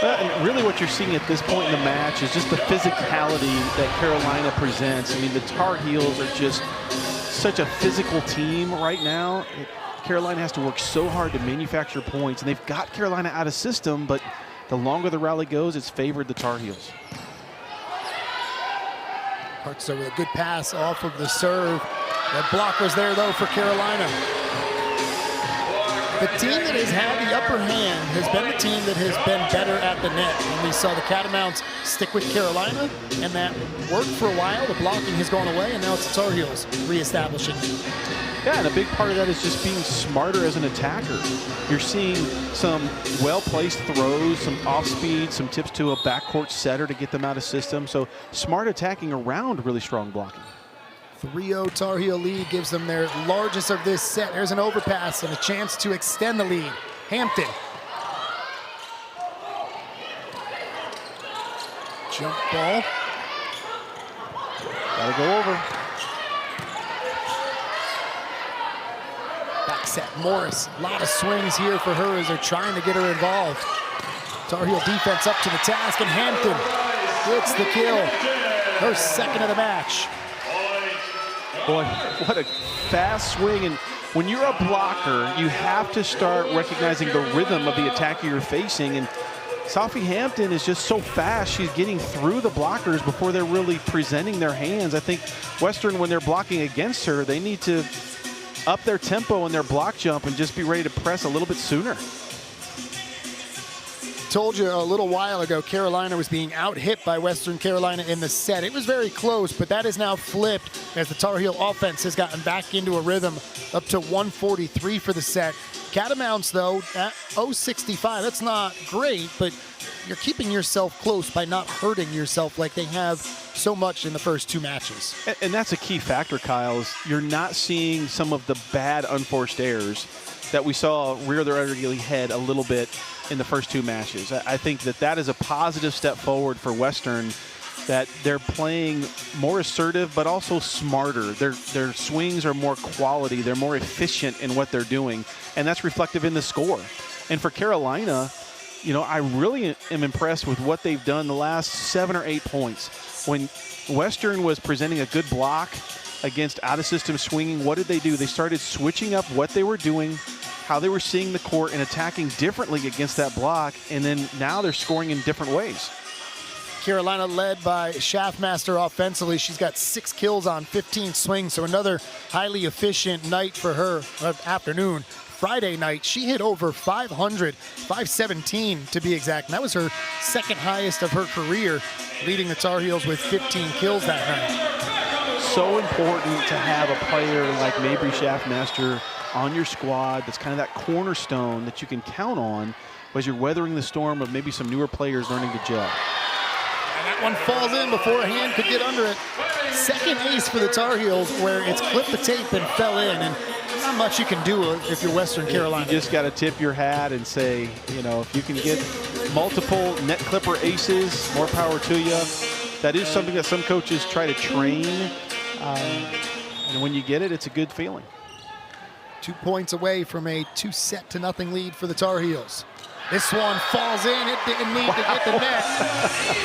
And really what you're seeing at this point in the match is just the physicality that Carolina presents. I mean, the Tar Heels are just such a physical team right now. Carolina has to work so hard to manufacture points, and they've got Carolina out of system, but the longer the rally goes, it's favored the Tar Heels. Hartsoe with a good pass off of the serve. That block was there, though, for Carolina. The team that has had the upper hand has been the team that has been better at the net. And we saw the Catamounts stick with Carolina, and that worked for a while. The blocking has gone away, and now it's the Tar Heels reestablishing. Yeah, and a big part of that is just being smarter as an attacker. You're seeing some well-placed throws, some off-speed, some tips to a backcourt setter to get them out of system. So smart attacking around really strong blocking. 3-0 Tar Heel lead gives them their largest of this set. There's an overpass and a chance to extend the lead. Hampton. Jump ball. Gotta go over. Back set, Morris. A lot of swings here for her as they're trying to get her involved. Tar Heel defense up to the task, and Hampton gets the kill. Her second of the match. Boy, what a fast swing. And when you're a blocker, you have to start recognizing the rhythm of the attacker you're facing. And Sophie Hampton is just so fast. She's getting through the blockers before they're really presenting their hands. I think Western, when they're blocking against her, they need to up their tempo in their block jump and just be ready to press a little bit sooner. Told you a little while ago, Carolina was being out-hit by Western Carolina in the set. It was very close, but that is now flipped as the Tar Heel offense has gotten back into a rhythm, up to 143 for the set. Catamounts, though, at 065. That's not great, but you're keeping yourself close by not hurting yourself like they have so much in the first two matches. And that's a key factor, Kyle, is you're not seeing some of the bad unforced errors that we saw rear their ugly head a little bit in the first two matches. I think that is a positive step forward for Western, that they're playing more assertive but also smarter. Their swings are more quality. They're more efficient in what they're doing, and that's reflective in the score. And for Carolina, you know, I really am impressed with what they've done the last 7 or 8 points. When Western was presenting a good block against out-of-system swinging, what did they do? They started switching up what they were doing, how they were seeing the court, and attacking differently against that block, and then now they're scoring in different ways. Carolina led by Schaffmaster offensively. She's got 6 kills on 15 swings, so another highly efficient night for her, afternoon. Friday night, she hit over 500, 517 to be exact, and that was her second highest of her career, leading the Tar Heels with 15 kills that night. So important to have a player like Mabry Schaffmaster on your squad that's kind of that cornerstone that you can count on as you're weathering the storm of maybe some newer players learning to gel. And that one falls in before a hand could get under it. Second ace for the Tar Heels, where it's clipped the tape and fell in, and not much you can do if you're Western Carolina. You just got to tip your hat and say, you know, if you can get multiple net clipper aces, more power to you. That is something that some coaches try to train, and when you get it, it's a good feeling. 2 points away from a 2-0 lead for the Tar Heels. This one falls in. It didn't need to get the net.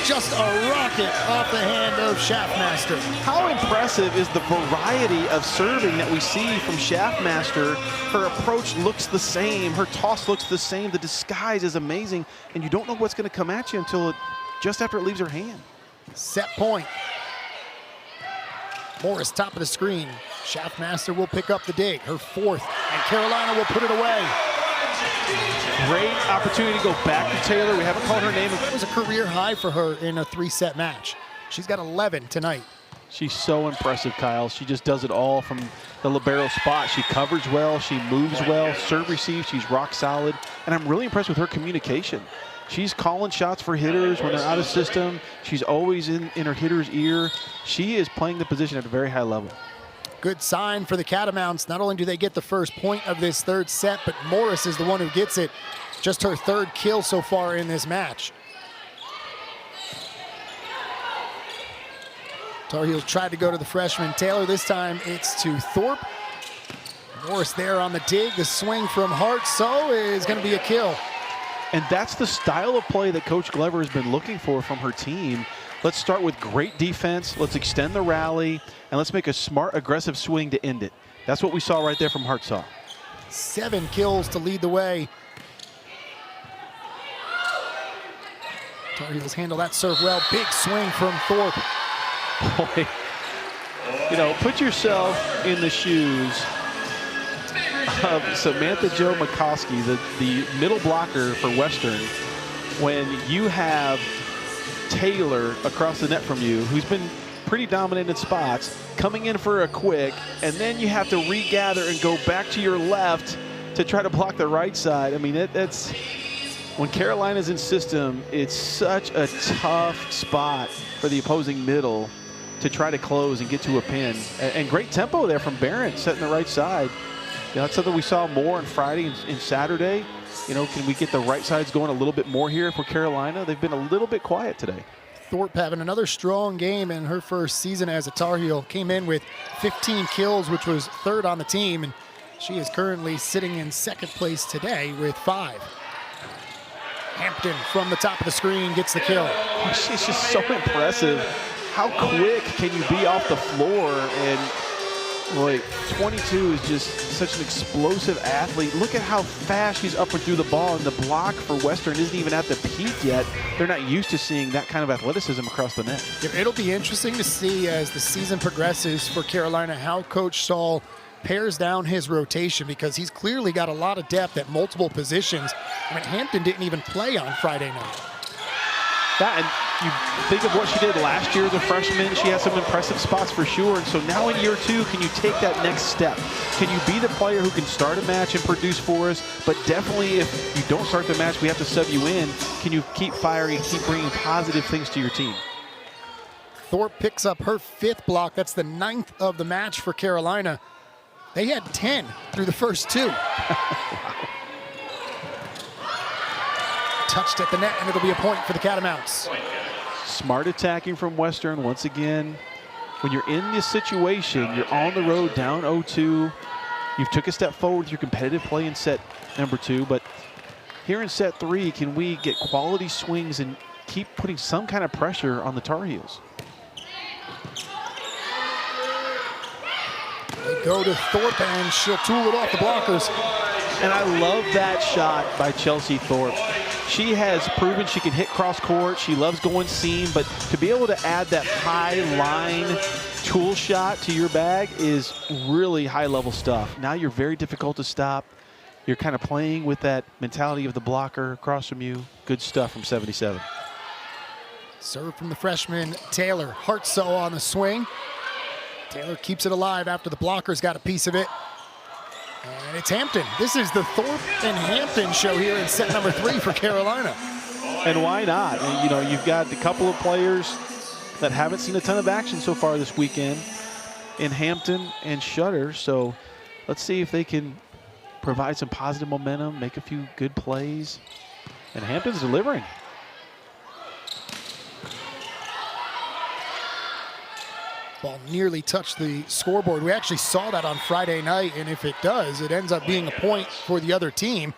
Just a rocket off the hand of Schaffmaster. How impressive is the variety of serving that we see from Schaffmaster? Her approach looks the same. Her toss looks the same. The disguise is amazing, and you don't know what's going to come at you until just after it leaves her hand. Set point. Morris, top of the screen. Schaffmaster will pick up the dig, her 4th, and Carolina will put it away. Great opportunity to go back to Taylor. We haven't called her name. It was a career high for her in a 3-set match. She's got 11 tonight. She's so impressive, Kyle. She just does it all from the libero spot. She covers well, she moves well, serve receive, she's rock solid. And I'm really impressed with her communication. She's calling shots for hitters when they're out of system. She's always in her hitter's ear. She is playing the position at a very high level. Good sign for the Catamounts. Not only do they get the first point of this 3rd set, but Morris is the one who gets it. Just her 3rd kill so far in this match. Tar Heels tried to go to the freshman Taylor. This time it's to Thorpe. Morris there on the dig. The swing from Hartsoe is going to be a kill. And that's the style of play that Coach Glover has been looking for from her team. Let's start with great defense. Let's extend the rally, and let's make a smart, aggressive swing to end it. That's what we saw right there from Hartsoe. 7 kills to lead the way. Tar Heels handle that serve well. Big swing from Thorpe. Boy, You know, put yourself in the shoes of Samantha Jo McCoskey, the middle blocker for Western, when you have Taylor across the net from you, who's been pretty dominant in spots, coming in for a quick, and then you have to regather and go back to your left to try to block the right side. I mean, that's when Carolina's in system, it's such a tough spot for the opposing middle to try to close and get to a pin. And great tempo there from Barron, setting the right side. You know, that's something we saw more on Friday and Saturday. You know, can we get the right sides going a little bit more here for Carolina? They've been a little bit quiet today. Thorpe having another strong game in her first season as a Tar Heel. Came in with 15 kills, which was third on the team, and she is currently sitting in second place today with 5. Hampton from the top of the screen gets the kill. Oh, she's just so impressive. How quick can you be off the floor? And boy, 22 is just such an explosive athlete. Look at how fast she's up and through the ball, and the block for Western isn't even at the peak yet. They're not used to seeing that kind of athleticism across the net. It'll be interesting to see as the season progresses for Carolina how Coach Saul pares down his rotation, because he's clearly got a lot of depth at multiple positions. I mean, Hampton didn't even play on Friday night. That, and you think of what she did last year as a freshman. She has some impressive spots for sure. And so now in year 2, can you take that next step? Can you be the player who can start a match and produce for us? But definitely if you don't start the match, we have to sub you in. Can you keep firing and keep bringing positive things to your team? Thorpe picks up her 5th block. That's the 9th of the match for Carolina. They had 10 through the first 2. Touched at the net, and it'll be a point for the Catamounts. Smart attacking from Western once again. When you're in this situation, you're on the road down 0-2. You've took a step forward with your competitive play in set number 2, but here in set 3, can we get quality swings and keep putting some kind of pressure on the Tar Heels? They go to Thorpe, and she'll tool it off the blockers. And I love that shot by Chelsea Thorpe. She has proven she can hit cross court. She loves going seam, but to be able to add that high line tool shot to your bag is really high level stuff. Now you're very difficult to stop. You're kind of playing with that mentality of the blocker across from you. Good stuff from 77. Serve from the freshman, Taylor. Hartsow on the swing. Taylor keeps it alive after the blockers got a piece of it. And it's Hampton. This is the Thorpe and Hampton show here in set number 3 for Carolina. And why not? And, you know, you've got a couple of players that haven't seen a ton of action so far this weekend in Hampton and Shutter. So let's see if they can provide some positive momentum, make a few good plays. And Hampton's delivering. Ball nearly touched the scoreboard. We actually saw that on Friday night, and if it does, it ends up being a point for the other team.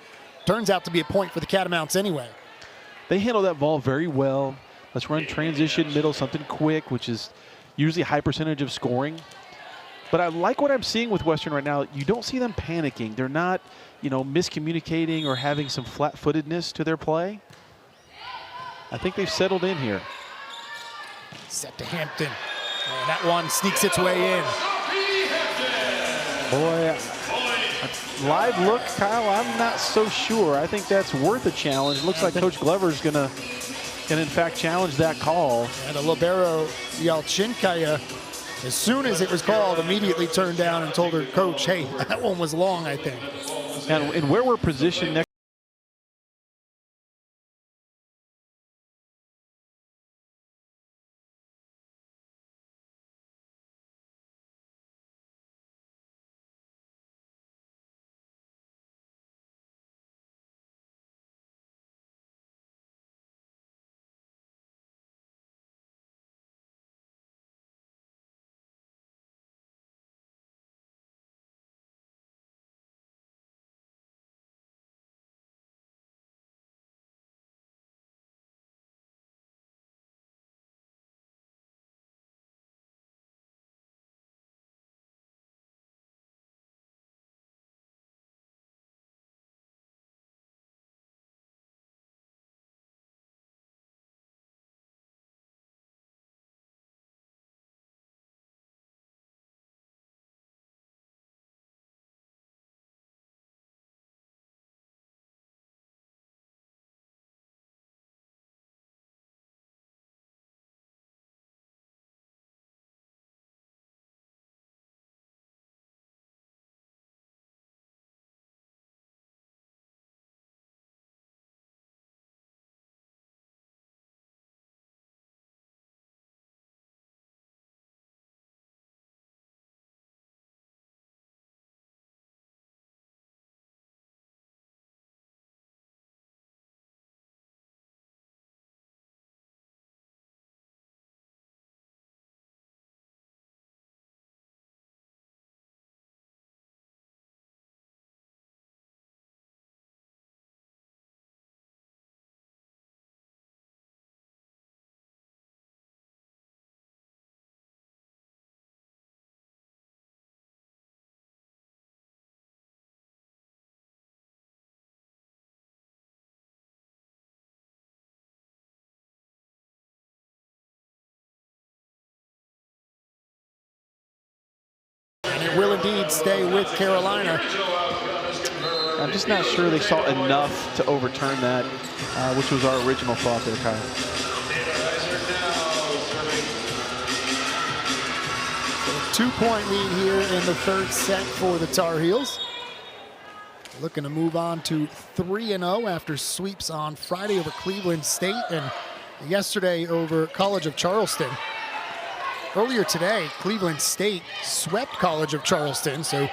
Turns out to be a point for the Catamounts anyway. They handle that ball very well. Let's run transition middle, something quick, which is usually a high percentage of scoring. But I like what I'm seeing with Western right now. You don't see them panicking. They're not, you know, miscommunicating or having some flat-footedness to their play. I think they've settled in here. Set to Hampton. And that one sneaks its way in. Boy, live look, Kyle, I'm not so sure. I think that's worth a challenge. Looks like Coach Glover's gonna in fact challenge that call. And the libero, Yalchinkaya, as soon as it was called, immediately turned down and told her coach, hey, that one was long, I think. And where we're positioned next It will indeed stay with Carolina. I'm just not sure they saw enough to overturn that, which was our original thought there, Kyle. So a 2-point lead here in the third set for the Tar Heels. Looking to move on to 3-0 after sweeps on Friday over Cleveland State and yesterday over College of Charleston. Earlier today, Cleveland State swept College of Charleston, so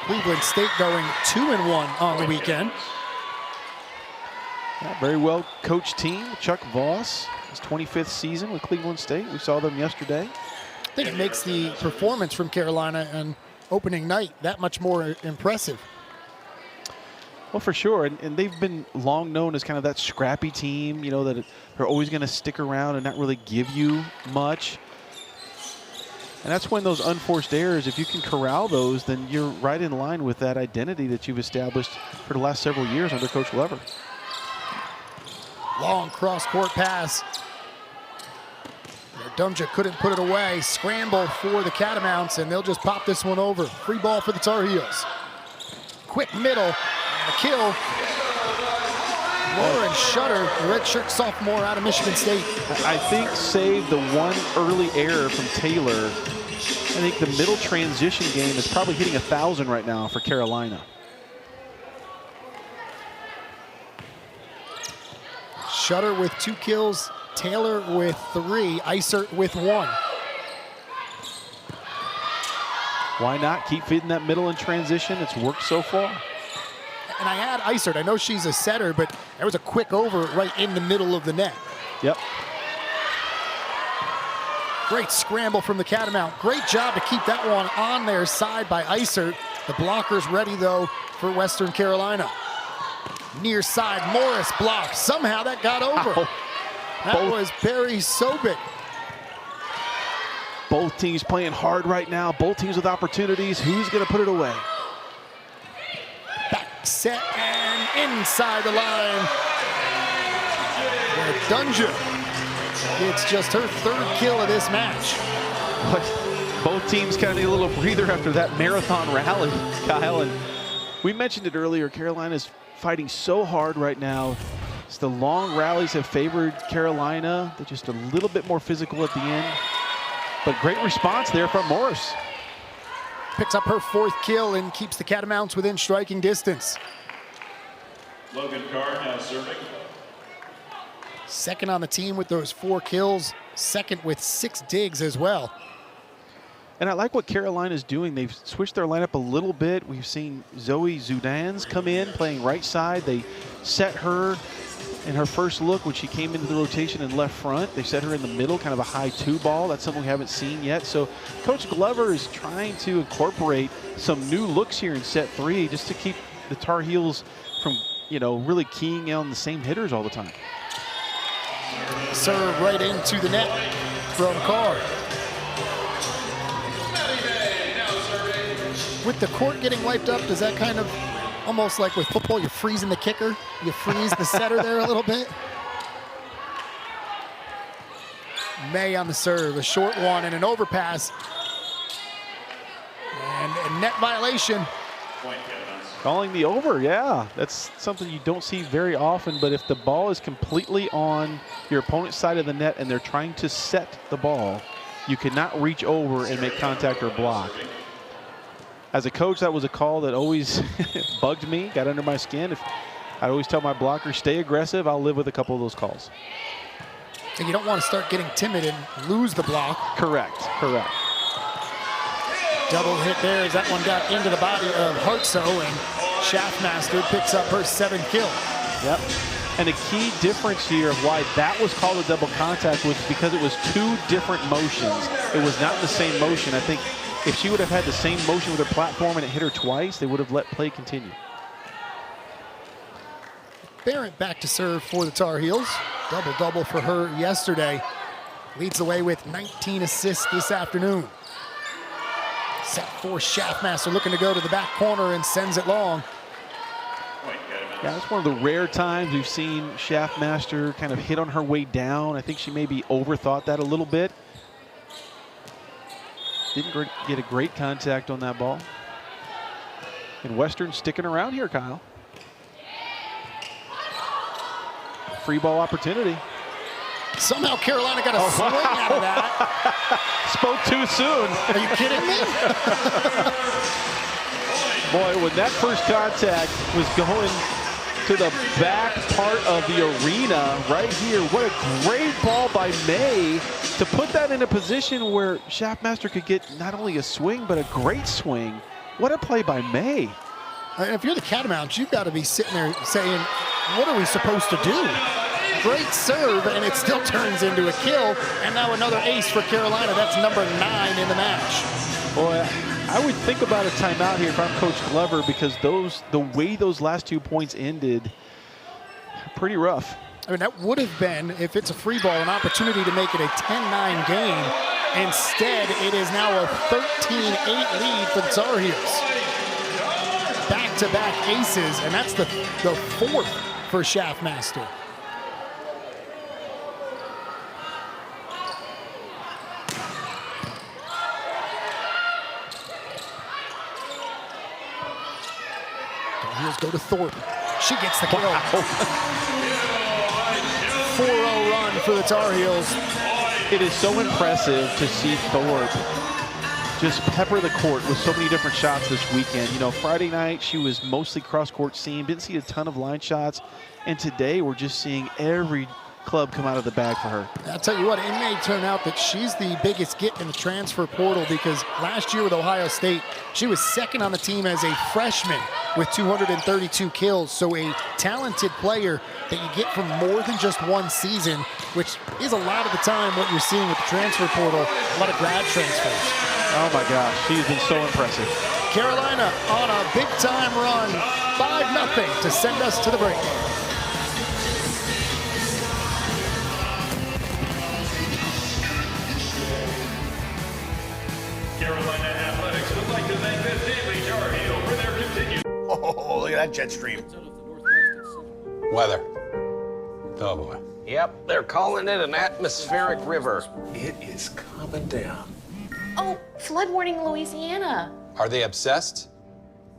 Cleveland State going 2-1 on the weekend. Yeah, very well coached team. Chuck Voss, his 25th season with Cleveland State. We saw them yesterday. I think it makes the performance from Carolina on opening night that much more impressive. Well, for sure, and they've been long known as kind of that scrappy team, you know, that they're always going to stick around and not really give you much. And that's when those unforced errors, if you can corral those, then you're right in line with that identity that you've established for the last several years under Coach Glover. Long cross-court pass. Dunja couldn't put it away. Scramble for the Catamounts, and they'll just pop this one over. Free ball for the Tar Heels. Quick middle, and a kill. Lauren Shutter, redshirt sophomore out of Michigan State. I think save the one early error from Taylor. I think the middle transition game is probably hitting 1,000 right now for Carolina. Shutter with 2 kills, Taylor with 3, Isert with 1. Why not keep feeding that middle in transition? It's worked so far. And I had Isert. I know she's a setter, but there was a quick over right in the middle of the net. Yep. Great scramble from the Catamount. Great job to keep that one on their side by Isert. The blockers ready, though, for Western Carolina. Near side, Morris blocked. Somehow that got over. Ow. That was Barry Sobek. Both teams playing hard right now. Both teams with opportunities. Who's going to put it away? Back set and inside the line. Dunja. It's just her 3rd kill of this match. But both teams kind of need a little breather after that marathon rally, Kyle. And we mentioned it earlier. Carolina's fighting so hard right now. It's the long rallies have favored Carolina. They're just a little bit more physical at the end. But great response there from Morris. Picks up her 4th kill and keeps the Catamounts within striking distance. Logan Carr now serving. Second on the team with those 4 kills. Second with 6 digs as well. And I like what Carolina's doing. They've switched their lineup a little bit. We've seen Zoe Zudans come in playing right side. They set her in her first look when she came into the rotation in left front. They set her in the middle, kind of a high 2 ball. That's something we haven't seen yet. So Coach Glover is trying to incorporate some new looks here in set 3 just to keep the Tar Heels from, you know, really keying in on the same hitters all the time. Serve right into the net from Carr. With the court getting wiped up, does that kind of, almost like with football, you're freezing the kicker? You freeze the setter there a little bit? May on the serve, a short one and an overpass. And a net violation. Calling the over, yeah. That's something you don't see very often, but if the ball is completely on your opponent's side of the net and they're trying to set the ball, you cannot reach over and make contact or block. As a coach, that was a call that always bugged me, got under my skin. I'd always tell my blockers, stay aggressive. I'll live with a couple of those calls. And you don't want to start getting timid and lose the block. Correct, correct. Double hit there as that one got into the body of Hartsoe, and Schaffmaster picks up her 7th kill. Yep. And a key difference here of why that was called a double contact was because it was 2 different motions. It was not the same motion. I think if she would have had the same motion with her platform and it hit her twice, they would have let play continue. Barrett back to serve for the Tar Heels. Double-double for her yesterday. Leads the way with 19 assists this afternoon. Set for Schaffmaster, looking to go to the back corner and sends it long. Yeah, it's one of the rare times we've seen Schaffmaster kind of hit on her way down. I think she maybe overthought that a little bit. Didn't get a great contact on that ball. And Western sticking around here, Kyle. Free ball opportunity. Somehow Carolina got a swing out of that. Spoke too soon. Are you kidding me? Boy, when that first contact was going to the back part of the arena right here, what a great ball by May to put that in a position where Schaffmaster could get not only a swing, but a great swing. What a play by May. If you're the Catamounts, you've got to be sitting there saying, what are we supposed to do? Great serve, and it still turns into a kill. And now another ace for Carolina. That's number 9 in the match. Boy, I would think about a timeout here if I'm Coach Glover, because the way those last 2 points ended, pretty rough. I mean, that would have been, if it's a free ball, an opportunity to make it a 10-9 game. Instead, it is now a 13-8 lead for the Tar Heels. Back-to-back aces, and that's the 4th for Schaffmaster. Heels go to Thorpe. She gets the kill. 4-0 run for the Tar Heels. It is so impressive to see Thorpe just pepper the court with so many different shots this weekend. You know, Friday night she was mostly cross-court seam, didn't see a ton of line shots, and today we're just seeing every club come out of the bag for her. I'll tell you what, it may turn out that she's the biggest get in the transfer portal, because last year with Ohio State, she was second on the team as a freshman with 232 kills. So a talented player that you get from more than just one season, which is a lot of the time what you're seeing with the transfer portal, a lot of grad transfers. Oh my gosh, she's been so impressive. Carolina on a big time run, 5-0 to send us to the break. Carolina Athletics would like to thank the Daily Tar Heel for their continued. Oh, look at that jet stream. Weather. Oh boy. Yep, they're calling it an atmospheric river. It is coming down. Oh, flood warning in Louisiana. Are they obsessed?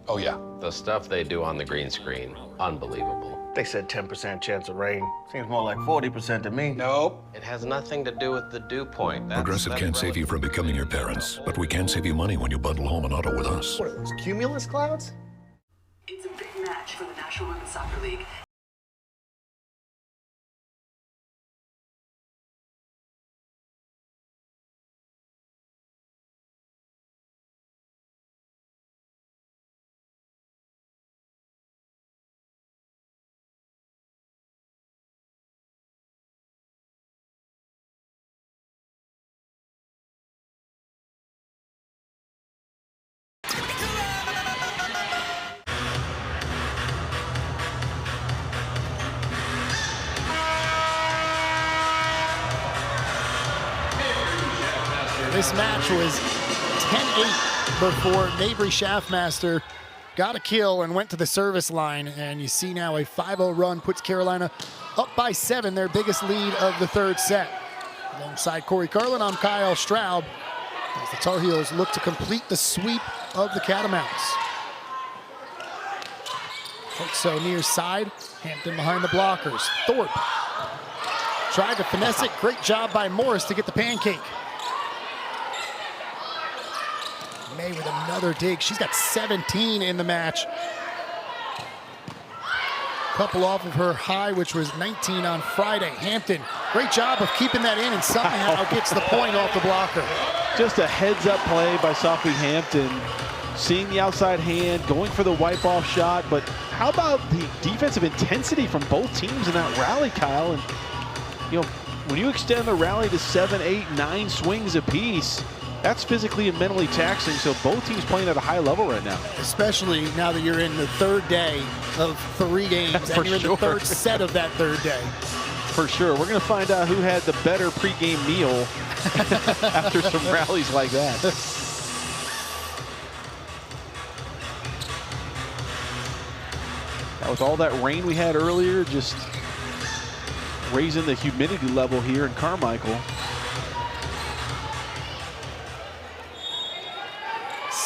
Oh yeah. The stuff they do on the green screen, unbelievable. They said 10% chance of rain. Seems more like 40% to me. Nope. It has nothing to do with the dew point. Progressive can't save you from becoming your parents, but we can save you money when you bundle home and auto with us. What are those, cumulus clouds? It's a big match for the National Women's Soccer League. This match was 10-8 before Mabry Schaffmaster got a kill and went to the service line. And you see now a 5-0 run puts Carolina up by 7, their biggest lead of the 3rd set. Alongside Corey Carlin, I'm Kyle Straub, as the Tar Heels look to complete the sweep of the Catamounts. So near side, Hampton behind the blockers. Thorpe tried to finesse it. Great job by Morris to get the pancake. May with another dig. She's got 17 in the match. Couple off of her high, which was 19 on Friday. Hampton, great job of keeping that in and somehow gets the point off the blocker. Just a heads-up play by sophomore Hampton. Seeing the outside hand, going for the wipe-off shot, but how about the defensive intensity from both teams in that rally, Kyle? And, you know, when you extend the rally to 7, 8, 9 swings apiece, that's physically and mentally taxing, so both teams playing at a high level right now. Especially now that you're in the 3rd day of 3 games, and you're in the 3rd set of that 3rd day. For sure. We're going to find out who had the better pregame meal after some rallies like that. With all that rain we had earlier, just raising the humidity level here in Carmichael.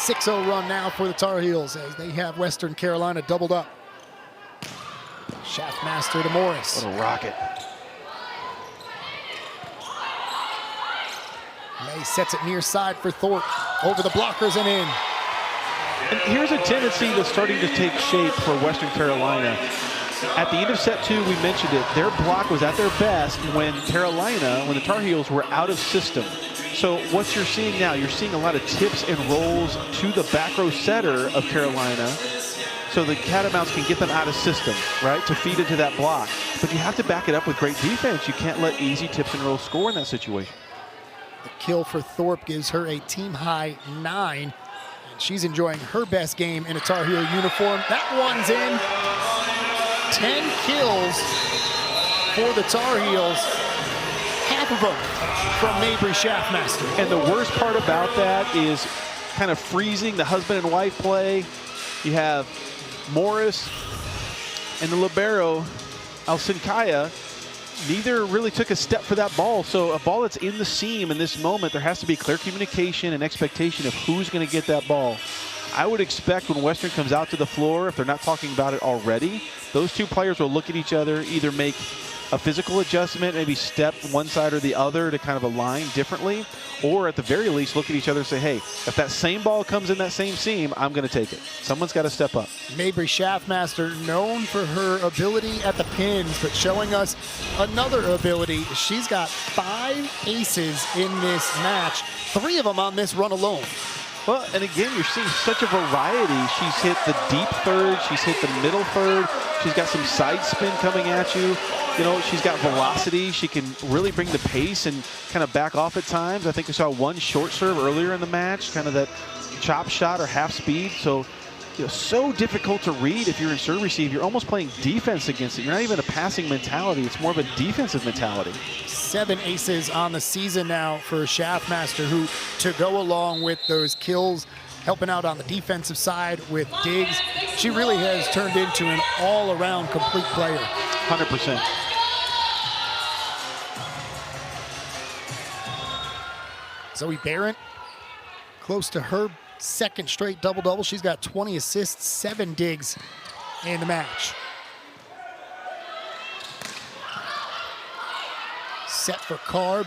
6-0 run now for the Tar Heels as they have Western Carolina doubled up. Schaffmaster to Morris. What a rocket. May sets it near side for Thorpe. Over the blockers and in. And here's a tendency that's starting to take shape for Western Carolina. At the end of set 2, we mentioned it, their block was at their best when the Tar Heels were out of system. So what you're seeing now, you're seeing a lot of tips and rolls to the back row setter of Carolina so the Catamounts can get them out of system, right, to feed into that block. But you have to back it up with great defense. You can't let easy tips and rolls score in that situation. The kill for Thorpe gives her a team-high 9. And she's enjoying her best game in a Tar Heel uniform. That one's in. 10 kills for the Tar Heels. Half of them from Mabry Schaffmaster. And the worst part about that is kind of freezing the husband and wife play. You have Morris and the libero, Alcinkaya. Neither really took a step for that ball. So a ball that's in the seam in this moment, there has to be clear communication and expectation of who's going to get that ball. I would expect when Western comes out to the floor, if they're not talking about it already, those two players will look at each other, either make a physical adjustment, maybe step one side or the other to kind of align differently, or at the very least look at each other and say, hey, if that same ball comes in that same seam, I'm going to take it. Someone's got to step up. Mabry Schaffmaster, known for her ability at the pins, but showing us another ability. She's got 5 aces in this match, 3 of them on this run alone. Well, and again, you're seeing such a variety. She's hit the deep third. She's hit the middle third. She's got some side spin coming at you. You know, she's got velocity. She can really bring the pace and kind of back off at times. I think we saw one short serve earlier in the match, kind of that chop shot or half speed. So, you know, so difficult to read if you're in serve receive. You're almost playing defense against it. You're not even a passing mentality. It's more of a defensive mentality. 7 aces on the season now for Schaffmaster, who, to go along with those kills, helping out on the defensive side with digs, she really has turned into an all-around complete player. 100%. Zoe Barrett, close to her second straight double-double. She's got 20 assists, 7 digs in the match. Set for Carb,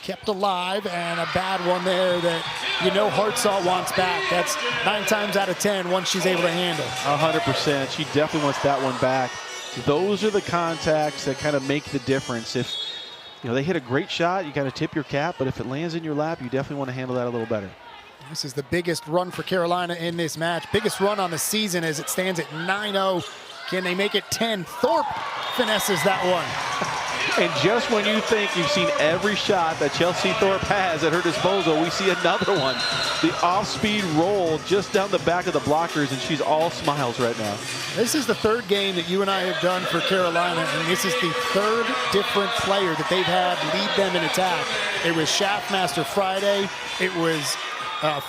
kept alive, and a bad one there that you know Hartsaw wants back. That's 9 times out of 10 once she's able to handle. 100%. She definitely wants that one back. Those are the contacts that kind of make the difference. If you know they hit a great shot, you got to tip your cap, but if it lands in your lap, you definitely want to handle that a little better. This is the biggest run for Carolina in this match. Biggest run on the season as it stands at 9-0. Can they make it 10? Thorpe finesses that one. And just when you think you've seen every shot that Chelsea Thorpe has at her disposal, we see another one. The off-speed roll just down the back of the blockers, and she's all smiles right now. This is the 3rd game that you and I have done for Carolina, and this is the 3rd different player that they've had lead them in attack. It was Schaffmaster Friday, it was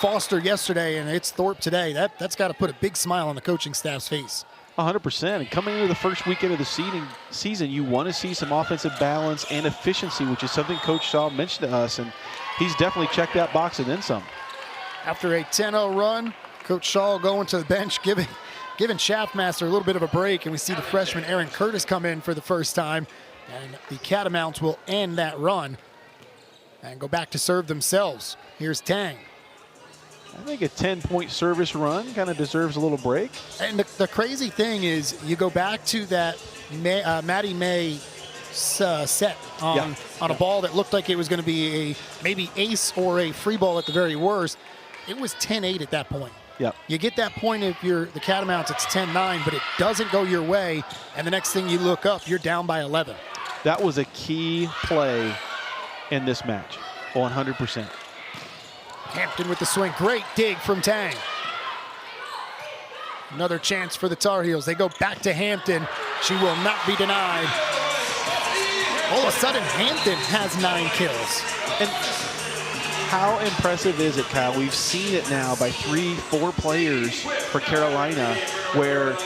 Foster yesterday, and it's Thorpe today. That's got to put a big smile on the coaching staff's face. 100%. And coming into the first weekend of the season, you want to see some offensive balance and efficiency, which is something Coach Shaw mentioned to us, and he's definitely checked that box and then some. After a 10-0 run, Coach Shaw going to the bench, giving Schaffmaster a little bit of a break, and we see the freshman Aaron Curtis come in for the first time, and the Catamounts will end that run and go back to serve themselves. Here's Tang. I think a 10-point service run kind of deserves a little break. And the crazy thing is, you go back to that Maddie May set on a ball that looked like it was going to be a maybe ace or a free ball at the very worst. It was 10-8 at that point. Yep. You get that point if you're the Catamounts, it's 10-9, but it doesn't go your way, and the next thing you look up, you're down by 11. That was a key play in this match, 100%. Hampton with the swing. Great dig from Tang. Another chance for the Tar Heels. They go back to Hampton. She will not be denied. All of a sudden, Hampton has 9 kills. And how impressive is it, Kyle? We've seen it now by 3-4 players for Carolina where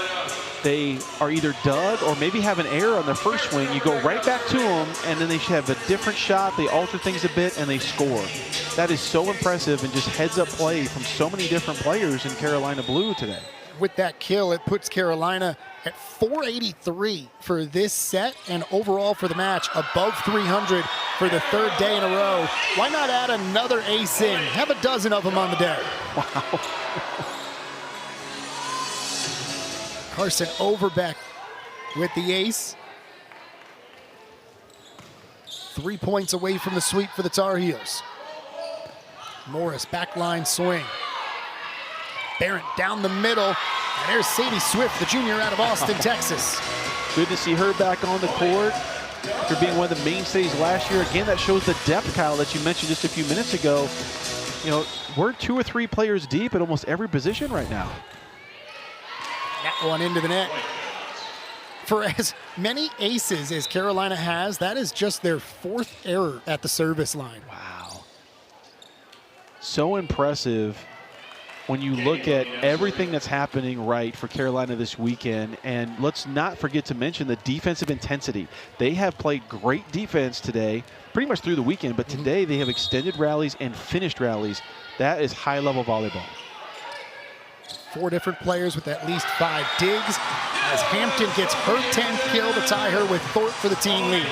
they are either dug or maybe have an error on their first swing. You go right back to them, and then they should have a different shot. They alter things a bit, and they score. That is so impressive, and just heads-up play from so many different players in Carolina Blue today. With that kill, it puts Carolina at 483 for this set, and overall for the match, above 300 for the third day in a row. Why not add another ace in? Have a dozen of them on the day. Wow. Carson Overbeck with the ace. 3 points away from the sweep for the Tar Heels. Morris, backline swing. Barrett down the middle. And there's Sadie Swift, the junior out of Austin, Texas. Good to see her back on the court after being one of the mainstays last year. Again, that shows the depth, Kyle, that you mentioned just a few minutes ago. You know, we're 2 or 3 players deep at almost every position right now. That one into the net. For as many aces as Carolina has, that is just their 4th error at the service line. Wow. So impressive when you look at everything that's happening right for Carolina this weekend. And let's not forget to mention the defensive intensity. They have played great defense today, pretty much through the weekend, but today they have extended rallies and finished rallies. That is high-level volleyball. 4 different players with at least 5 digs, as Hampton gets her 10th kill to tie her with Thorpe for the team lead.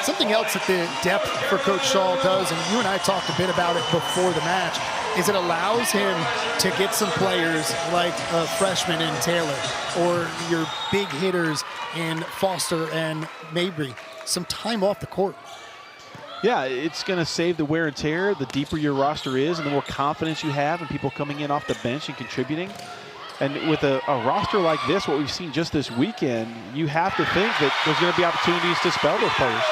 Something else that the depth for Coach Shaw does, and you and I talked a bit about it before the match, is it allows him to get some players like a freshman in Taylor, or your big hitters in Foster and Mabry, some time off the court. Yeah, it's going to save the wear and tear. The deeper your roster is and the more confidence you have and people coming in off the bench and contributing. And with a roster like this, what we've seen just this weekend, you have to think that there's going to be opportunities to spell those players.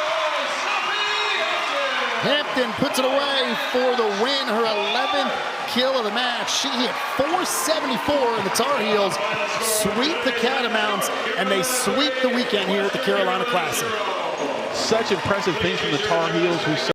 Hampton puts it away for the win, her 11th kill of the match. She hit 474, and the Tar Heels sweep the Catamounts, and they sweep the weekend here at the Carolina Classic. Such impressive things from the Tar Heels, who